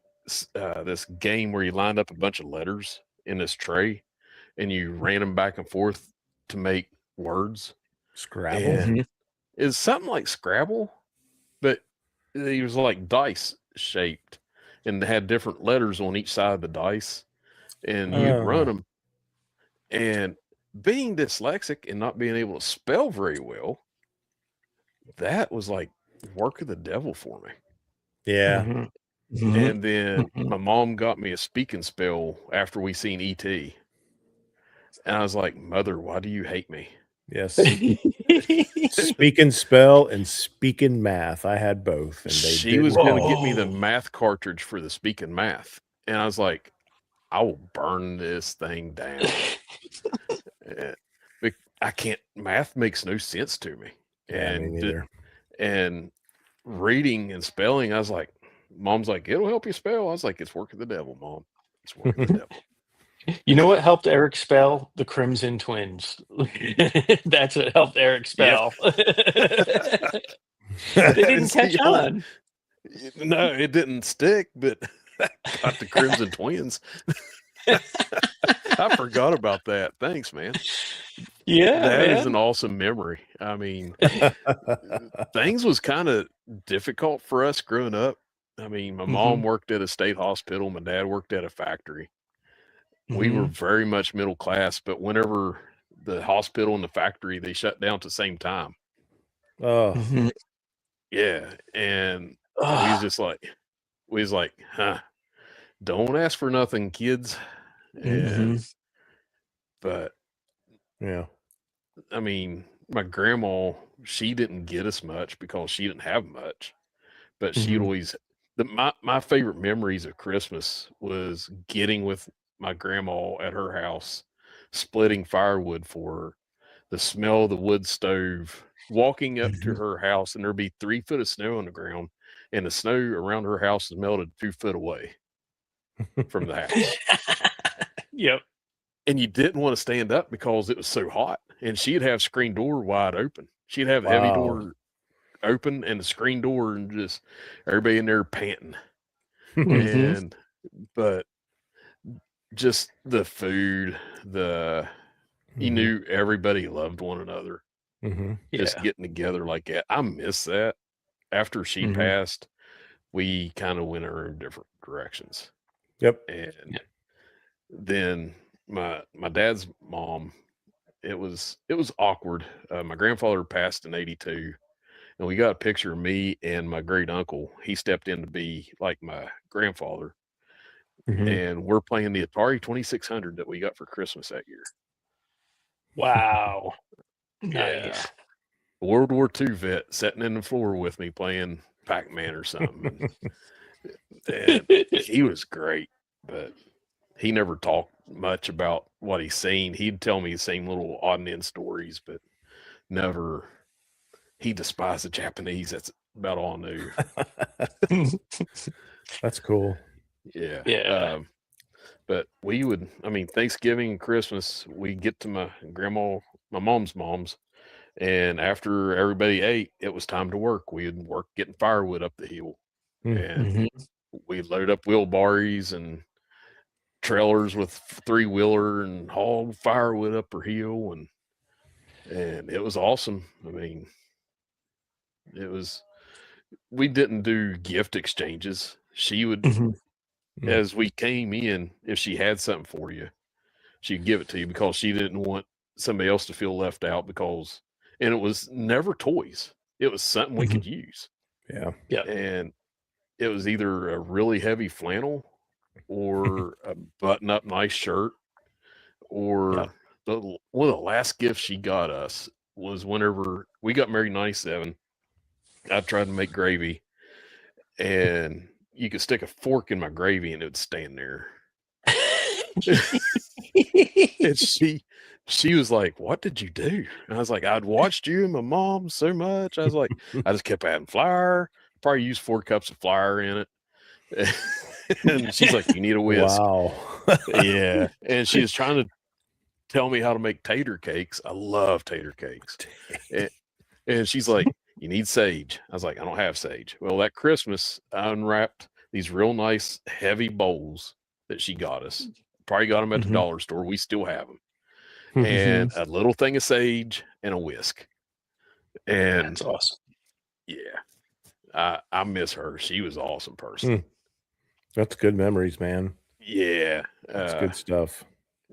this game where you lined up a bunch of letters in this tray, and you ran them back and forth to make words. Scrabble? And Mhm. it's something like Scrabble, but it was like dice shaped and they had different letters on each side of the dice. And you'd run Oh, them. And being dyslexic and not being able to spell very well, that was like work of the devil for me. yeah. Mhm. Mhm. And then Mhm. my mom got me a speaking spell after we seen E.T. And I was like, Mother, why do you hate me? Yes. Speak and spell and speak and math. I had both, and they She didn't was going help. to get me the Whoa. math cartridge for the speaking math. And I was like, I will burn this thing down. Eh, I can't, math makes no sense to me. Yeah, me neither. And reading and spelling, I was like, Mom's like, it'll help you spell. I was like, it's work of the devil, Mom. It's work of the devil. You know what helped Eric spell? The Crimson Twins. That's what helped Eric Yeah. spell. They didn't It's the catch only, on. no, it didn't stick, but got the Crimson Twins. I forgot about that. Thanks, man. Yeah, That is an man. awesome memory. I mean, things was kind of difficult for us growing up. I mean, my mom Mhm. worked at a state hospital, my dad worked at a factory. We were Mhm. very much middle class, but whenever the hospital and the factory they shut down at the same time. Oh, Mhm. Yeah, and we was Ugh. just like huh, don't ask for nothing, kids. And Mhm. but yeah. I mean, my grandma, she didn't get us much because she didn't have much. But she'd Mhm. always my favorite memories of Christmas was getting with my grandma at her house, splitting firewood for her, the smell of the wood stove, walking up to Mhm. her house, and there'd be 3 foot of snow on the ground, and the snow around her house is melted 2 foot away from the house. Yep. And you didn't want to stand up because it was so hot. And she'd have screen door wide open. She'd have the heavy Wow. door open and the screen door and just everybody in there panting. Mhm. And but just the food, you Mhm. knew everybody loved one another. Mhm. Just Yeah. getting together like that. I miss that. After she Mhm. passed, we kind of went our own different directions. Yep. And Yeah. then my dad's mom, it was awkward. My grandfather passed in '82, and we got a picture of me and my great uncle. He stepped in to be like my grandfather, Mhm. and we're playing the Atari 2600 that we got for Christmas that year. Wow. Yeah, Nice. World War II vet sitting in the floor with me playing Pac-Man or something, and he was great, but he never talked much about what he's seen. He'd tell me the same little odd and end stories, but never. He despised the Japanese. That's about all I knew. That's cool. Yeah. Yeah. But I mean, Thanksgiving and Christmas, we get to my mom's, and after everybody ate, it was time to work. We'd work getting firewood up the hill, Mm. and Mhm. we'd load up wheelbarrows and trailers with 3-wheeler and haul firewood up her hill, and it was awesome. I mean, it was we didn't do gift exchanges. She would, Mhm. as we came in, if she had something for you, she'd give it to you because she didn't want somebody else to feel left out and it was never toys. It was something we Mhm. could use. Yeah. Yep. And it was either a really heavy flannel or a button up nice shirt Yep. or one of the last gifts she got us was whenever we got married in 97. I tried to make gravy and you could stick a fork in my gravy and it would stand there. And she was like, "What did you do?" And I was like, "I'd watched you and my mom so much." I was like, I just kept adding flour, probably used 4 cups of flour in it. And she's like, "You need a whisk." Wow. Yeah. And she was trying to tell me how to make tater cakes. I love tater cakes. And she's like, "You need sage." I was like, "I don't have sage." Well, that Christmas, I unwrapped these real nice heavy bowls that she got us. Probably got them at the Mhm. dollar store. We still have them. And a little thing of sage and a whisk. And That's awesome. yeah, I miss her. She was an awesome person. That's good memories, man. Yeah. That's good stuff.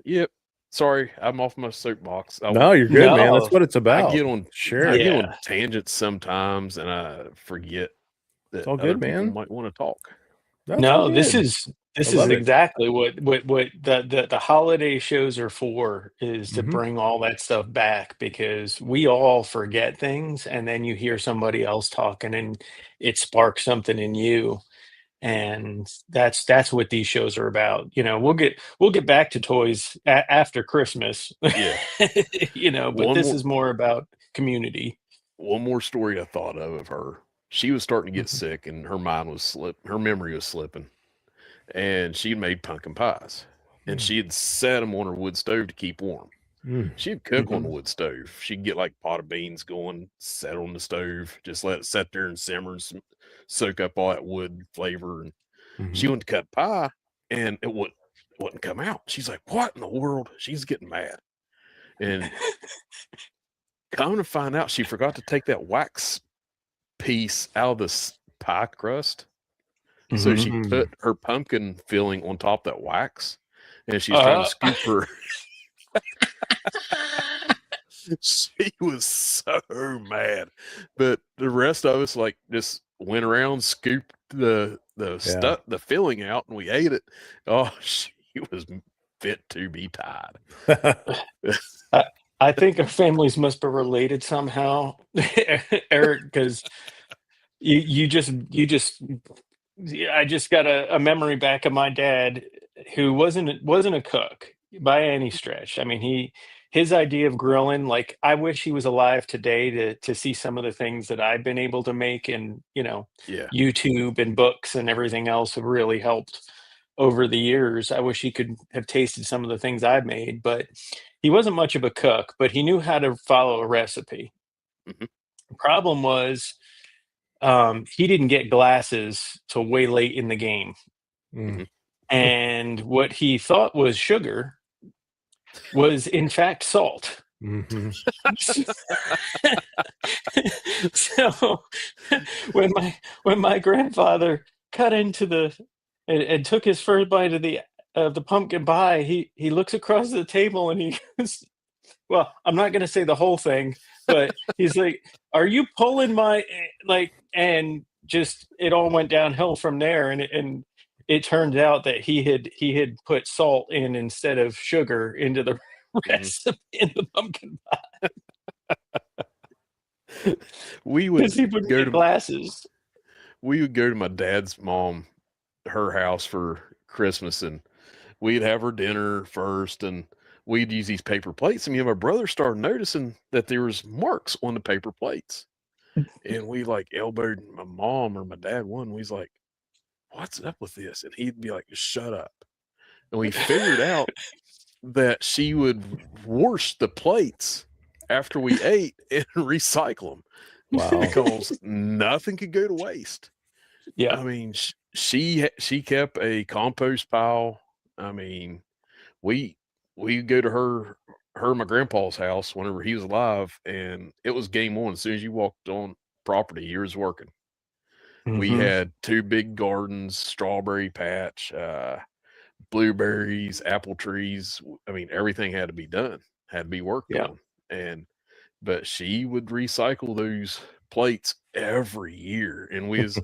Yep. Sorry, I'm off my soapbox. No, you're good, man. That's No. what it's I about. get on Sure. I get Yeah. on tangents sometimes and I forget that all other good, people man. might want to talk. That's all No, this good. is I this is love it. exactly what the holiday shows are for, is to Mhm. bring all that stuff back, because we all forget things and then you hear somebody else talking and it sparks something in you. And that's what these shows are about. We'll get back to toys after Christmas. Yeah. But One this more is more about community. one more story I thought of her. She was starting to get Mhm. sick and her memory was slipping. And she made pumpkin pies. And she had set them on her wood stove to keep warm. Mm. She'd cook on the Mhm. wood stove. She'd get like pot of beans going, set on the stove, just let it sit there and simmer and soak up all that wood flavor. And she Mhm. went to cut pie and it wouldn't come out. She's like, "What in the world?" She's getting mad. And come to find out, she forgot to take that wax piece out of the pie crust. So Mhm. she Mm. put her pumpkin filling on top of that wax and she's trying to Uh, scoop her. She was so mad. But the rest of us like just went around, scooped the Yeah. stuff, the filling out, and we ate it. Oh, she was fit to be tied. I I think our families must be related somehow, Eric, because you just yeah, I just got a memory back of my dad, who wasn't a cook by any stretch. I mean, his idea of grilling, like, I wish he was alive today to see some of the things that I've been able to make, and Yeah. YouTube and books and everything else have really helped over the years. I wish he could have tasted some of the things I've made, but he wasn't much of a cook, but he knew how to follow a recipe. Mhm. The problem was, he didn't get glasses till way late in the game, Mm. Mhm. and what he thought was sugar was in fact salt. Mhm. So when my grandfather cut into and took his first bite of the pumpkin pie, he looks across the table and he goes, well, I'm not gonna say the whole thing, but he's like, "Are you pulling my like?" And just it all went downhill from there. And it turned out that he had put salt in instead of sugar into the Mhm. recipe in the pumpkin pie, We because would he wouldn't go get to glasses. my dad's mom, her house for Christmas, and we'd have her dinner first, and we'd use these paper plates. And me and my brother started noticing that there was marks on the paper plates, and we like elbowed my mom or my dad one. We was like, "What's up with this?" And he'd be like, "Shut up." And we figured out that she would wash the plates after we ate and recycle them Wow. because nothing could go to waste. Yeah. I mean, she kept a compost pile. I mean, we we go to her and my grandpa's house whenever he was alive, and it was game on. As soon as you walked on property, he was working. We Mhm. had 2 big gardens, strawberry patch, blueberries, apple trees. I mean, everything had to be done, had to be worked Yeah. on. But she would recycle those plates every year. And we was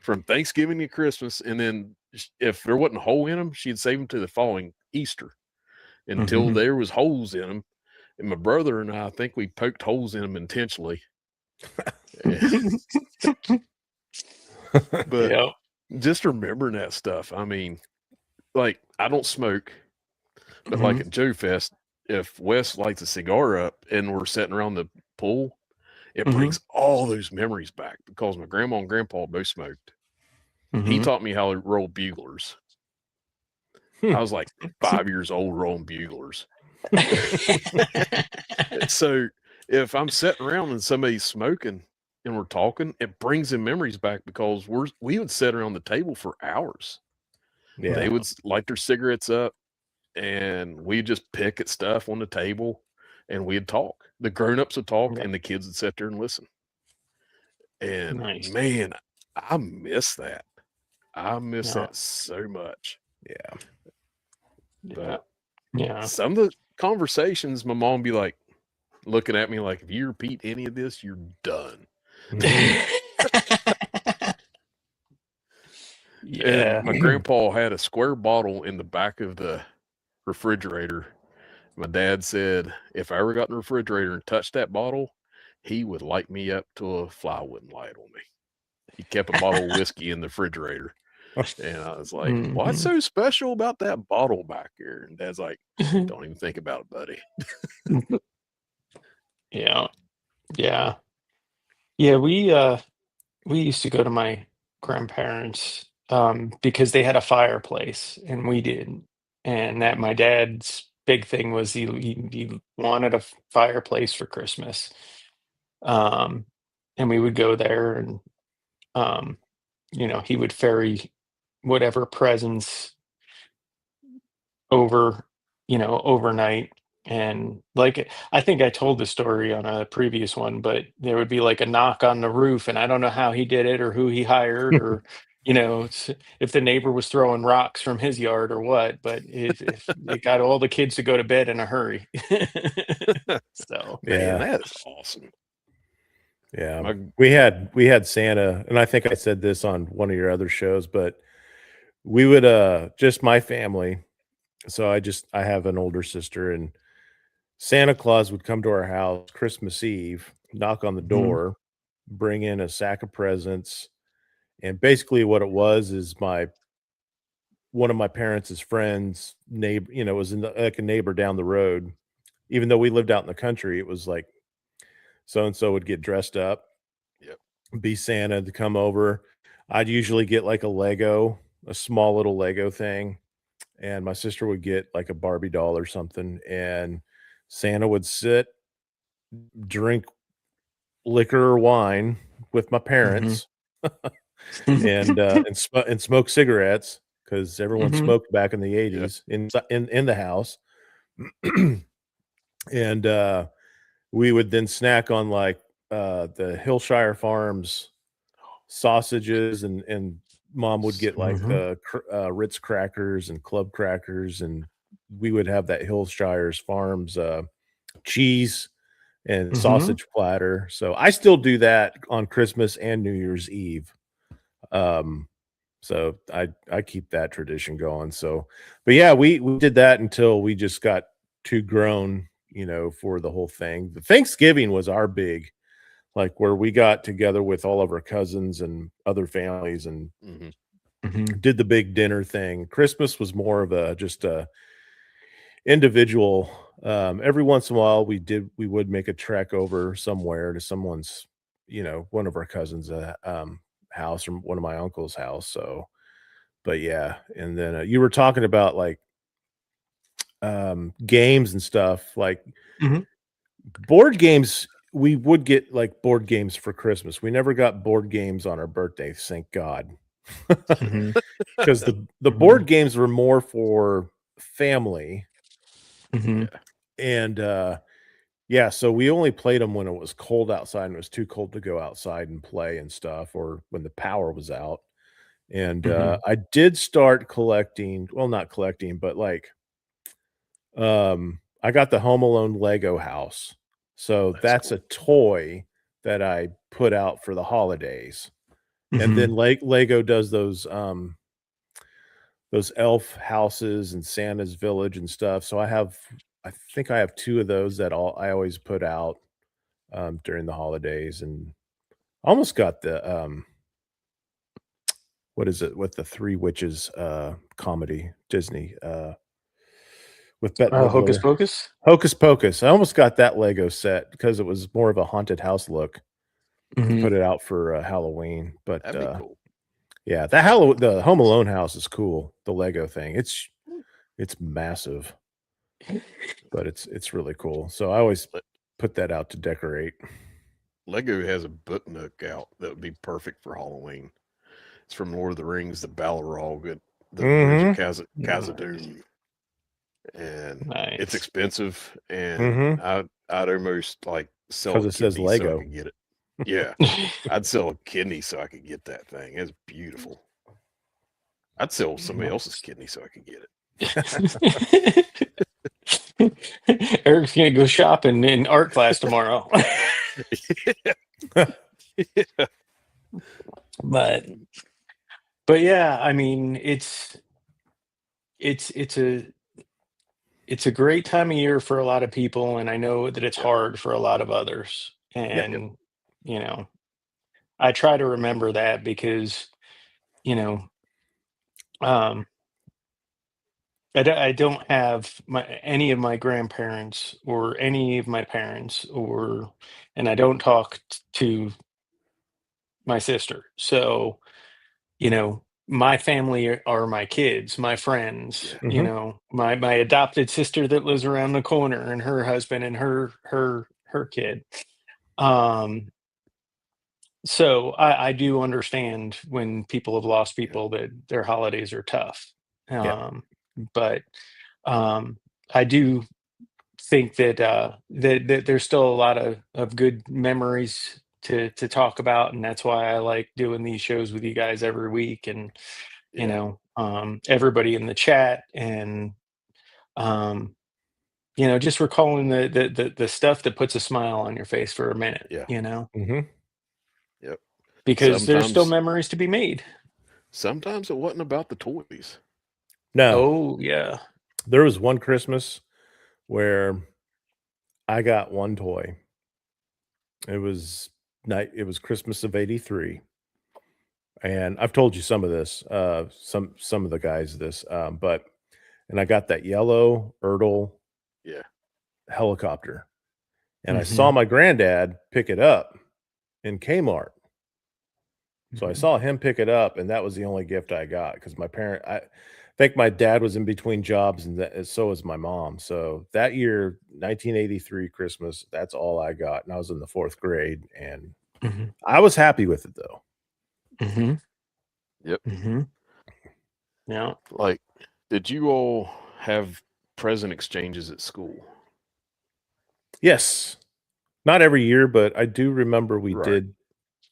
from Thanksgiving to Christmas. And then if there wasn't a hole in them, she'd save them to the following Easter until Mhm. there was holes in them. And my brother and I think we poked holes in them intentionally. But Yeah. just remembering that stuff. I mean, like, I don't smoke, but like Mhm. at Joe Fest, if Wes lights a cigar up and we're sitting around the pool, it Mhm. brings all those memories back because my grandma and grandpa both smoked. He Mhm. taught me how to roll buglers. I was like 5 years old rolling buglers. So if I'm sitting around and somebody's smoking and we're talking, it brings them memories back because we would sit around the table for hours. They Yeah. would light their cigarettes up and we'd just pick at stuff on the table and we'd talk. The grown-ups would talk Yeah. and the kids would sit there and listen. And Nice. man, I miss that. I miss Yeah. that so much. Yeah. Yeah. But Yeah. some of the conversations, my mom be like looking at me like, if you repeat any of this, you're done. Mhm. And Yeah. my grandpa had a square bottle in the back of the refrigerator. My dad said, if I ever got in the refrigerator and touched that bottle, he would light me up till a fly wouldn't light on me. He kept a bottle of whiskey in the refrigerator. And I was like, what's Mhm. so special about that bottle back here? And Dad's like, don't even think about it, buddy. Yeah. Yeah. Yeah, we used to go to my grandparents because they had a fireplace and we didn't. And that my dad's big thing was he wanted a fireplace for Christmas. Um and we would go there and um he would ferry whatever presents over, overnight. And like I think I told the story on a previous one, but there would be like a knock on the roof, and I don't know how he did it or who he hired or if the neighbor was throwing rocks from his yard or what, but if it got all the kids to go to bed in a hurry. So Man, Yeah. that is awesome. Yeah. My We had Santa, and I think I said this on one of your other shows, but we would just my family. So I have an older sister, and Santa Claus would come to our house Christmas Eve, knock on the mhm, door, bring in a sack of presents, and basically what it was is my one of my parents' friends neighbor, was like a neighbor down the road. Even though we lived out in the country, it was like so and so would get dressed up, Yep. be Santa to come over. I'd usually get like a small little Lego thing, and my sister would get like a Barbie doll or something, and Santa would sit, drink liquor or wine with my mhm, parents, and smoke cigarettes because everyone mhm, smoked back in the Yep. 80s in the house. And we would then snack on like the Hillshire Farms sausages, and mom would get like mhm, the Ritz crackers and club crackers, and we would have that Hillshire's Farms cheese and mhm. sausage platter. So I still do that on Christmas and New Year's Eve. Um, so I keep that tradition going. So, but yeah, we did that until we just got too grown, for the whole thing. The Thanksgiving was our big, like where we got together with all of our cousins and other families and Hmm. Mhm. did the big dinner thing. Christmas was more of a just a individual. Every once in a while we would make a trek over somewhere to someone's, one of our cousins' house or one of my uncle's house. So, but yeah, and then you were talking about like games and stuff, like Mhm. board games. We would get like board games for Christmas. We never got board games on our birthdays, thank God. Mhm. Because the board Mhm. games were more for family, Mhm. Yeah. and Yeah, so we only played them when it was cold outside and it was too cold to go outside and play and stuff, or when the power was out. And, Mhm. I did start collecting, well, not collecting, but, like, I got the Home Alone Lego house. So That's that's cool. a toy that I put out for the holidays. And then Mhm. Lego does those elf houses and Santa's village and stuff. So I think I have 2 of those that I always put out, during the holidays, and almost got the, what is it, with the 3 witches, comedy, Disney, with Bette Hocus Midler. Pocus? Hocus Pocus. I almost got that Lego set because it was more of a haunted house look to Mhm. put it out for, Halloween, but, That'd be cool. yeah, the Home Alone house is cool, the Lego thing. It's massive, but it's really cool. So I always Le- put that out to decorate. Lego has a book nook out that would be perfect for Halloween. It's from Lord of the Rings, the Balrog, the Bridge of Mhm. Khazad-dûm, and it's Nice. expensive. And Mhm. I'd almost like sell 'Cause a it says kidney so I Lego. could get it. Yeah, I'd sell a kidney so I could get that thing. It's beautiful. I'd sell somebody else's kidney so I could get Eric's gonna go shopping in art class tomorrow. it. but but yeah, I mean it's it's a it's a great time of year for a lot of people, and I know that it's Yep. hard for a lot of others. Yep. And you know, I try to remember that because you know, um, I don't have any of my grandparents or any of my parents, and I don't talk to my sister. So, my family are my kids, my friends, Yeah. Mhm. my adopted sister that lives around the corner and her husband and her kid. Um, so I do understand when people have lost Yeah. people that their holidays are tough. Yep. But um, I do think that there's still a lot of good memories to talk about, and that's why I like doing these shows with you guys every week, and Yeah. everybody in the chat, and um, just recalling the stuff that puts a smile on your face for a minute, Yeah. Mhm. Yep. because there's still Sometimes memories to be made. sometimes it wasn't about the toys. No. Oh yeah. There was one Christmas where I got one toy. It was Christmas of '83, and I've told you some of this, some of the guys this, and I got that yellow Ertl Yeah. helicopter, and I saw Hmm. my granddad pick it up in Kmart. So I Hmm. saw him pick it up, and that was the only gift I got because I think my dad was in between jobs, and so was my mom. So that year, 1983 Christmas, that's all I got, and I was in the 4th grade, and Hmm. I was happy with it, though. Hmm. Yep. Hmm. Yeah. Like, did you all have present exchanges at school? Yes. Not every year, but I do remember we Right.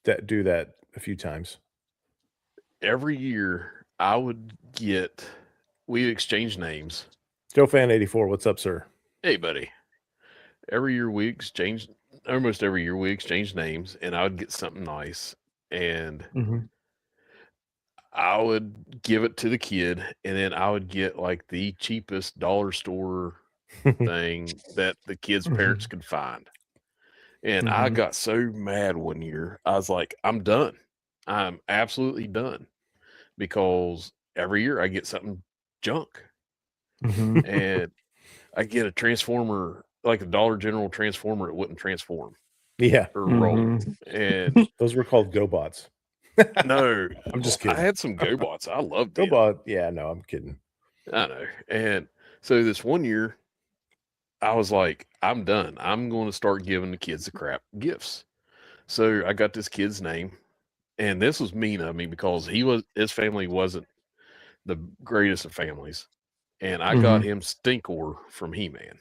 did do that a few times. Every year I would get we exchange names. Joe Fan 84, what's up, sir? Hey buddy. Every year we exchange almost every year we exchange names and I would get something nice and Hmm. I would give it to the kid and then I would get like the cheapest dollar store thing that the kid's parents Hmm. could find. And I Hmm. got so mad one year. I was like, I'm done. I'm absolutely done because every year I get something junk. Hmm. And I get a transformer, like a Dollar General transformer, it wouldn't transform Yeah, or roll. Hmm. And those were called GoBots. no, I'm just I kidding. had some GoBots. I loved them. GoBot, yeah, no, I'm kidding. I know. And so this one year, I was like, I'm done. I'm going to start giving the kids the crap gifts. So I got this kid's name. And this was mean of me because his family wasn't the greatest of families. And I got Hmm. him Stinkor from He-Man.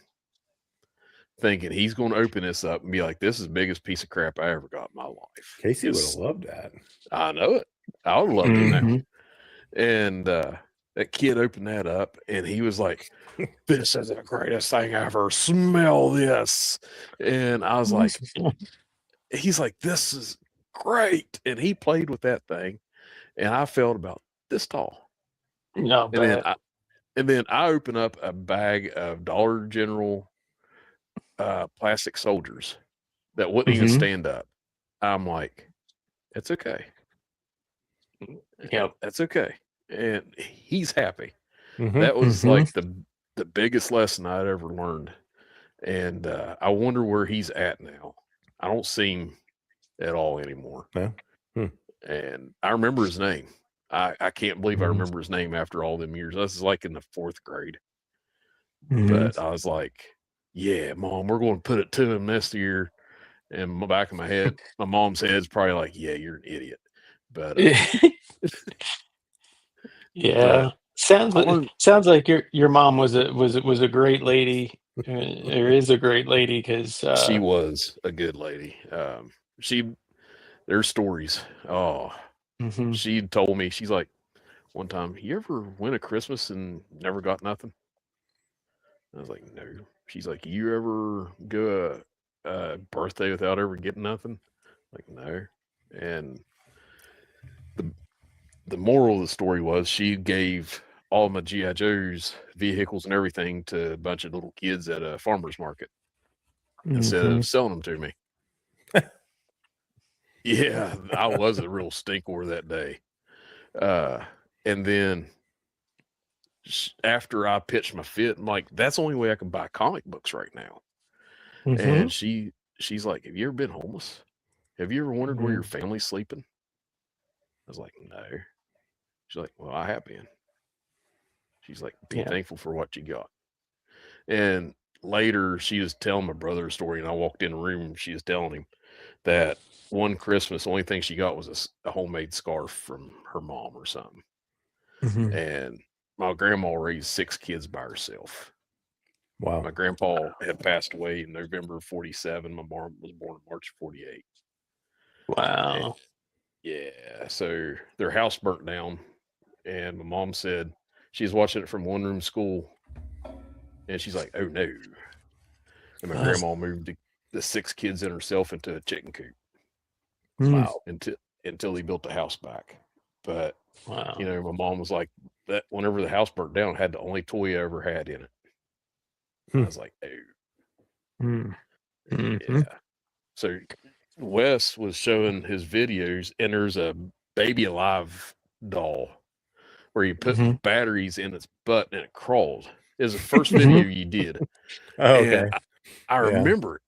thinking he's going to open this up and be like, "This is the biggest piece of crap I ever got in my life." Casey would have loved that. I know it. I would love it now. Mhm. And that kid opened that up, and he was like, "This is the greatest thing ever. Smell this." And I was like, he's like, "This is great." And he played with that thing, and I felt about this tall. No, And then I open up a bag of Dollar General plastic soldiers that wouldn't even stand up. I'm like, it's okay. Yep. That's okay. And he's happy. Mhm. That was like the biggest lesson I'd ever learned. And I wonder where he's at now. I don't see him at all anymore. Yeah. And I remember his name. I can't believe I remember his name after all them years. This is like in the 4th grade. But I was like, yeah, Mom, we're going to put it to him this year. And the back of my head, my mom's head's probably like, yeah, you're an idiot. But yeah, sounds like your mom was a great lady, or is a great lady, because she was a good lady. There's stories. Oh, she told me, she's like, one time, "You ever win a Christmas and never got nothing?" I was like, "No." She's like, "You ever go a birthday without ever getting nothing?" Like, "No." And the moral of the story was she gave all my G.I. Joe's vehicles and everything to a bunch of little kids at a farmer's market instead of selling them to me. Yeah, I was a real stinkor that day. And then after I pitched my fit, I'm like, that's the only way I can buy comic books right now. And she's like, "Have you ever been homeless? Have you ever wondered where your family's sleeping?" I was like, "No." She's like, "Well, I have been." She's like, "Be thankful for what you got." And later she was telling my brother a story, and I walked in the room and she was telling him that one Christmas, the only thing she got was a homemade scarf from her mom or something. And my grandma raised 6 kids by herself. Wow. My grandpa had passed away in November of 47. My mom was born in March of 48. Wow. And yeah. So their house burnt down. And my mom said she was watching it from one room school. And she's like, "Oh no." And my grandma moved the 6 kids and herself into a chicken coop. Wow. Until he built the house back. But Wow. you know, my mom was like, that whenever the house burnt down, it had the only toy I ever had in it. I was like, "Oh." Yeah. So Wes was showing his videos, and there's a Baby Alive doll where you put batteries in its butt and it crawled. It was the first video you did. Oh, okay. And I remembered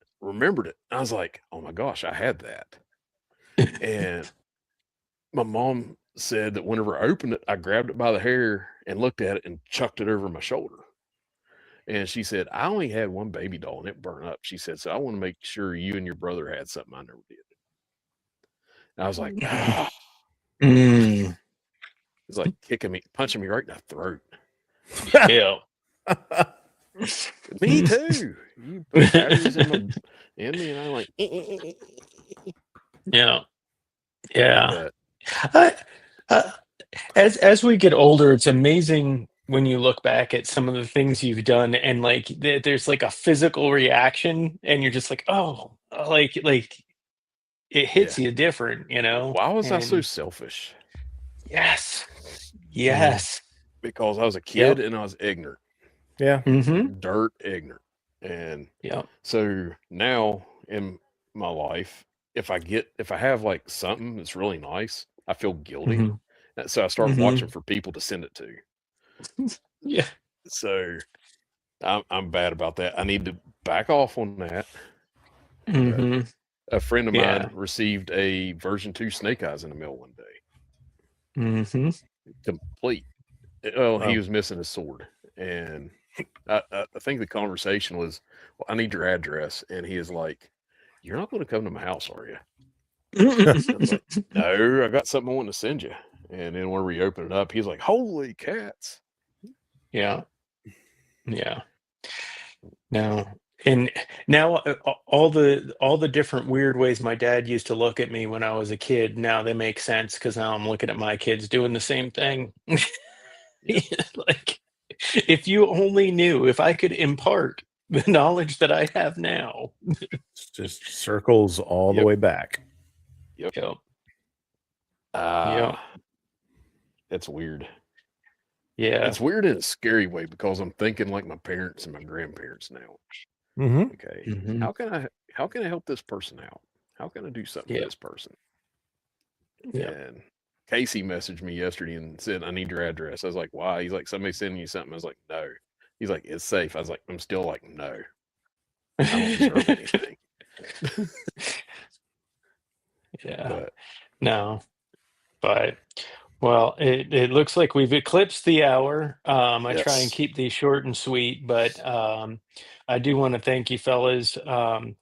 it. I was like, "Oh my gosh, I had that." And my mom said that whenever I opened it, I grabbed it by the hair and looked at it and chucked it over my shoulder. And she said, "I only had one baby doll and it burned up." She said, "So I want to make sure you and your brother had something I never did." And I was like, "Ah." It's like punching me right in the throat. Yeah. Me too. You put batteries in me, and I'm like, Yeah. As we get older, it's amazing when you look back at some of the things you've done, and like there's like a physical reaction, and you're just like, oh, like it hits you different, you know. Why was I so And selfish? yes, Because I was a kid and I was ignorant. Yeah. Dirt ignorant. And yeah. So now in my life, if I have like something that's really nice, I feel guilty. So I start watching for people to send it to. Yeah. So I'm bad about that. I need to back off on that. A friend of mine received a version 2 Snake Eyes in the mail one day. Complete. Well, he was missing his sword. And I think the conversation was, "Well, I need your address." And he is like, "You're not going to come to my house, are you?" I was like, "No, I got something I want to send you." And then when we opened it up, he's like, "Holy cats." Yeah. No, And now all the different weird ways my dad used to look at me when I was a kid, now they make sense because now I'm looking at my kids doing the same thing. Like, if you only knew, if I could impart the knowledge that I have now. It's just circles all the Yep. way back. Yep. Yep. That's weird. Yeah. It's weird in a scary way because I'm thinking like my parents and my grandparents now. Mm-hmm. Okay, Mhm. how can I help this person out? How can I do something Yeah. for this person? Yeah. And Casey messaged me yesterday and said, I need your address. I was like, why? He's like, somebody sending you something. I was like, no. He's like, it's safe. I was like, I'm still like, no. I don't deserve anything. Yeah. But No. But well, it looks like we've eclipsed the hour. I try and yes. keep these short and sweet, but I do want to thank you, fellas. And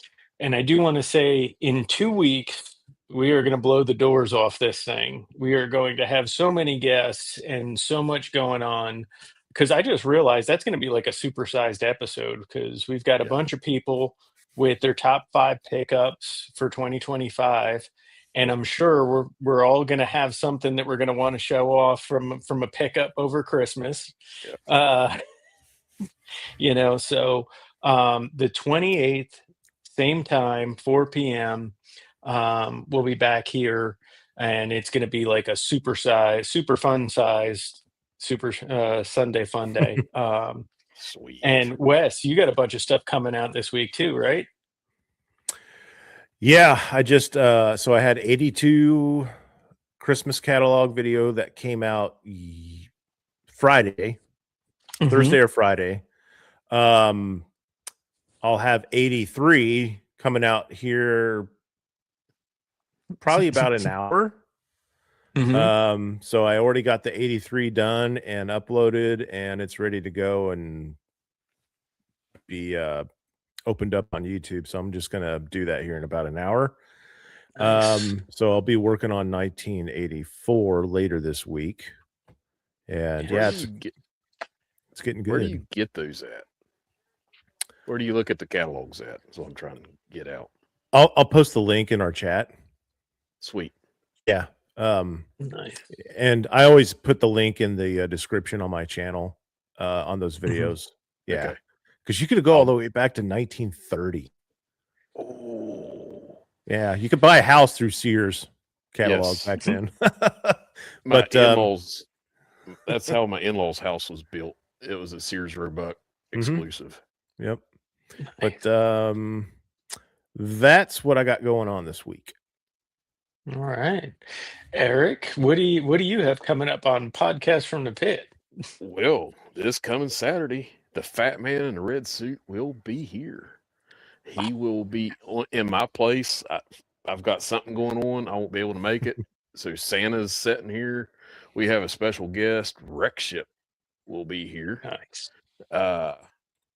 I do want to say in 2 weeks, we are going to blow the doors off this thing. We are going to have so many guests and so much going on. Because I just realized that's going to be like a supersized episode because we've got a Yeah. bunch of people with their top 5 pickups for 2025, and I'm sure we're all going to have something that we're going to want to show off from a pickup over Christmas. Yeah. So the 28th, same time, 4 p.m. We'll be back here, and it's going to be like a super fun sized super Sunday fun day. Sweet. And Wes, you got a bunch of stuff coming out this week too, right? Yeah, I just so I had 82 Christmas catalog video that came out Friday, Thursday or Friday. I'll have 83 coming out here probably about an hour. So I already got the 83 done and uploaded, and it's ready to go and be opened up on YouTube. So I'm just gonna do that here in about an hour. Nice. So I'll be working on 1984 later this week. And Where yeah, do you get, it's getting where do good. you get those at? Where do you look at the catalogs at? That's what I'm trying to get out. I'll post the link in our chat. Sweet. Yeah. Nice. And I always put the link in the description on my channel on those videos. Yeah. Okay. Because you could go all the way back to 1930. Oh. Yeah, you could buy a house through Sears catalog Yes. back then. My But in-laws, that's how my in-laws' house was built. It was a Sears Roebuck exclusive. Yep. Nice. But that's what I got going on this week. All right, Eric, what do you have coming up on Podcast from the Pit? Well, this coming Saturday, the fat man in the red suit will be here. He will be in my place. I've got something going on. I won't be able to make it. So Santa's sitting here. We have a special guest. Rexship will be here. Nice.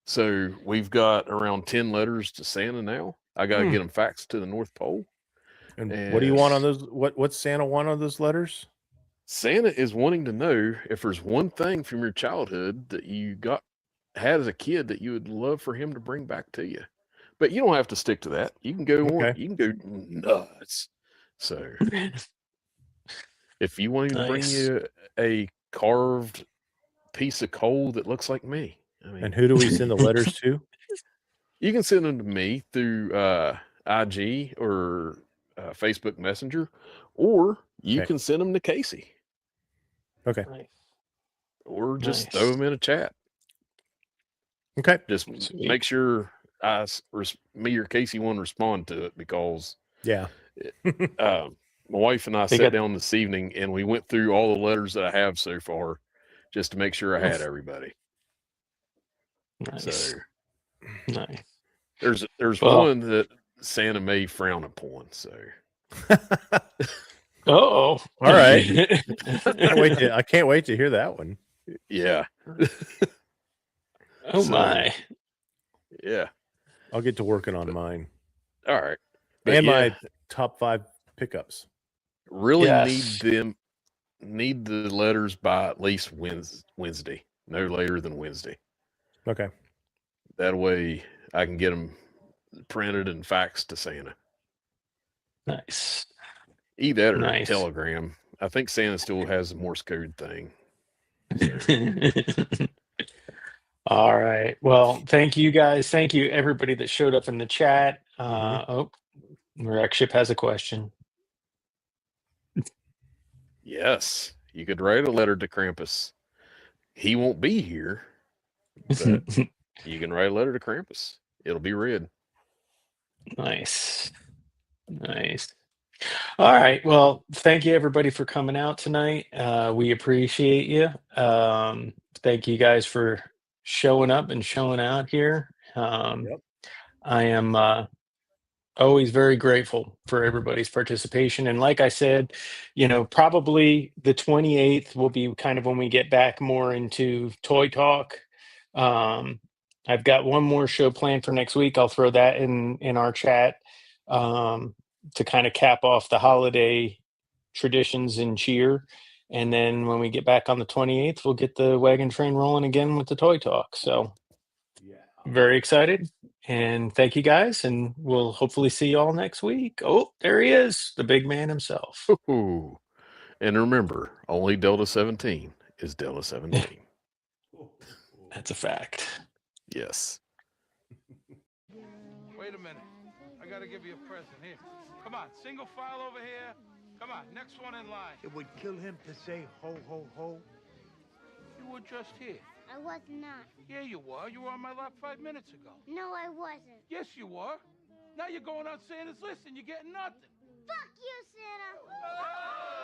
So we've got around 10 letters to Santa now. I got to get them faxed to the North Pole. And what do you want on those? What's Santa want on those letters? Santa is wanting to know if there's one thing from your childhood that you had as a kid that you would love for him to bring back to you. But you don't have to stick to that. You can go on. You can go nuts. So if you want him to bring you a carved piece of coal that looks like me, and who do we send the letters to? You can send them to me through IG or Facebook Messenger, or you can send them to Casey. Okay. Nice. Or just throw them in a chat. Okay. Just make sure me or Casey want to respond to it because my wife and I sat down this evening and we went through all the letters that I have so far just to make sure I had everybody. Nice. So nice. There's one that Santa may frown upon. So all right. I can't wait to hear that one. Yeah. Oh my. Yeah. I'll get to working on mine. All right. And my top 5 pickups. Really need the letters by at least Wednesday. No later than Wednesday. Okay. That way I can get them printed and faxed to Santa. Nice. Either that or Nice. Telegram. I think Santa still has the Morse code thing. All right. Well, thank you guys. Thank you everybody that showed up in the chat. Oh, Rekship has a question. Yes, you could write a letter to Krampus. He won't be here, but you can write a letter to Krampus. It'll be read. Nice. Nice. All right. Well, thank you everybody for coming out tonight. We appreciate you. Thank you guys for showing up and showing out here. Yep. I am always very grateful for everybody's participation. And like I said, probably the 28th will be kind of when we get back more into toy talk. I've got one more show planned for next week. I'll throw that in our chat to kind of cap off the holiday traditions and cheer. And then when we get back on the 28th, we'll get the wagon train rolling again with the toy talk. So very excited. And thank you guys. And we'll hopefully see you all next week. Oh, there he is, the big man himself. Ooh. And remember, only Delta 17 is Delta 17. That's a fact. Yes. Wait a minute. I gotta give you a present. Here. Come on, single file over here. Come on, next one in line. It would kill him to say ho, ho, ho. You were just here. I was not. Yeah, you were. You were on my lap 5 minutes ago. No, I wasn't. Yes, you were. Now you're going on Santa's list and you're getting nothing. Fuck you, Santa!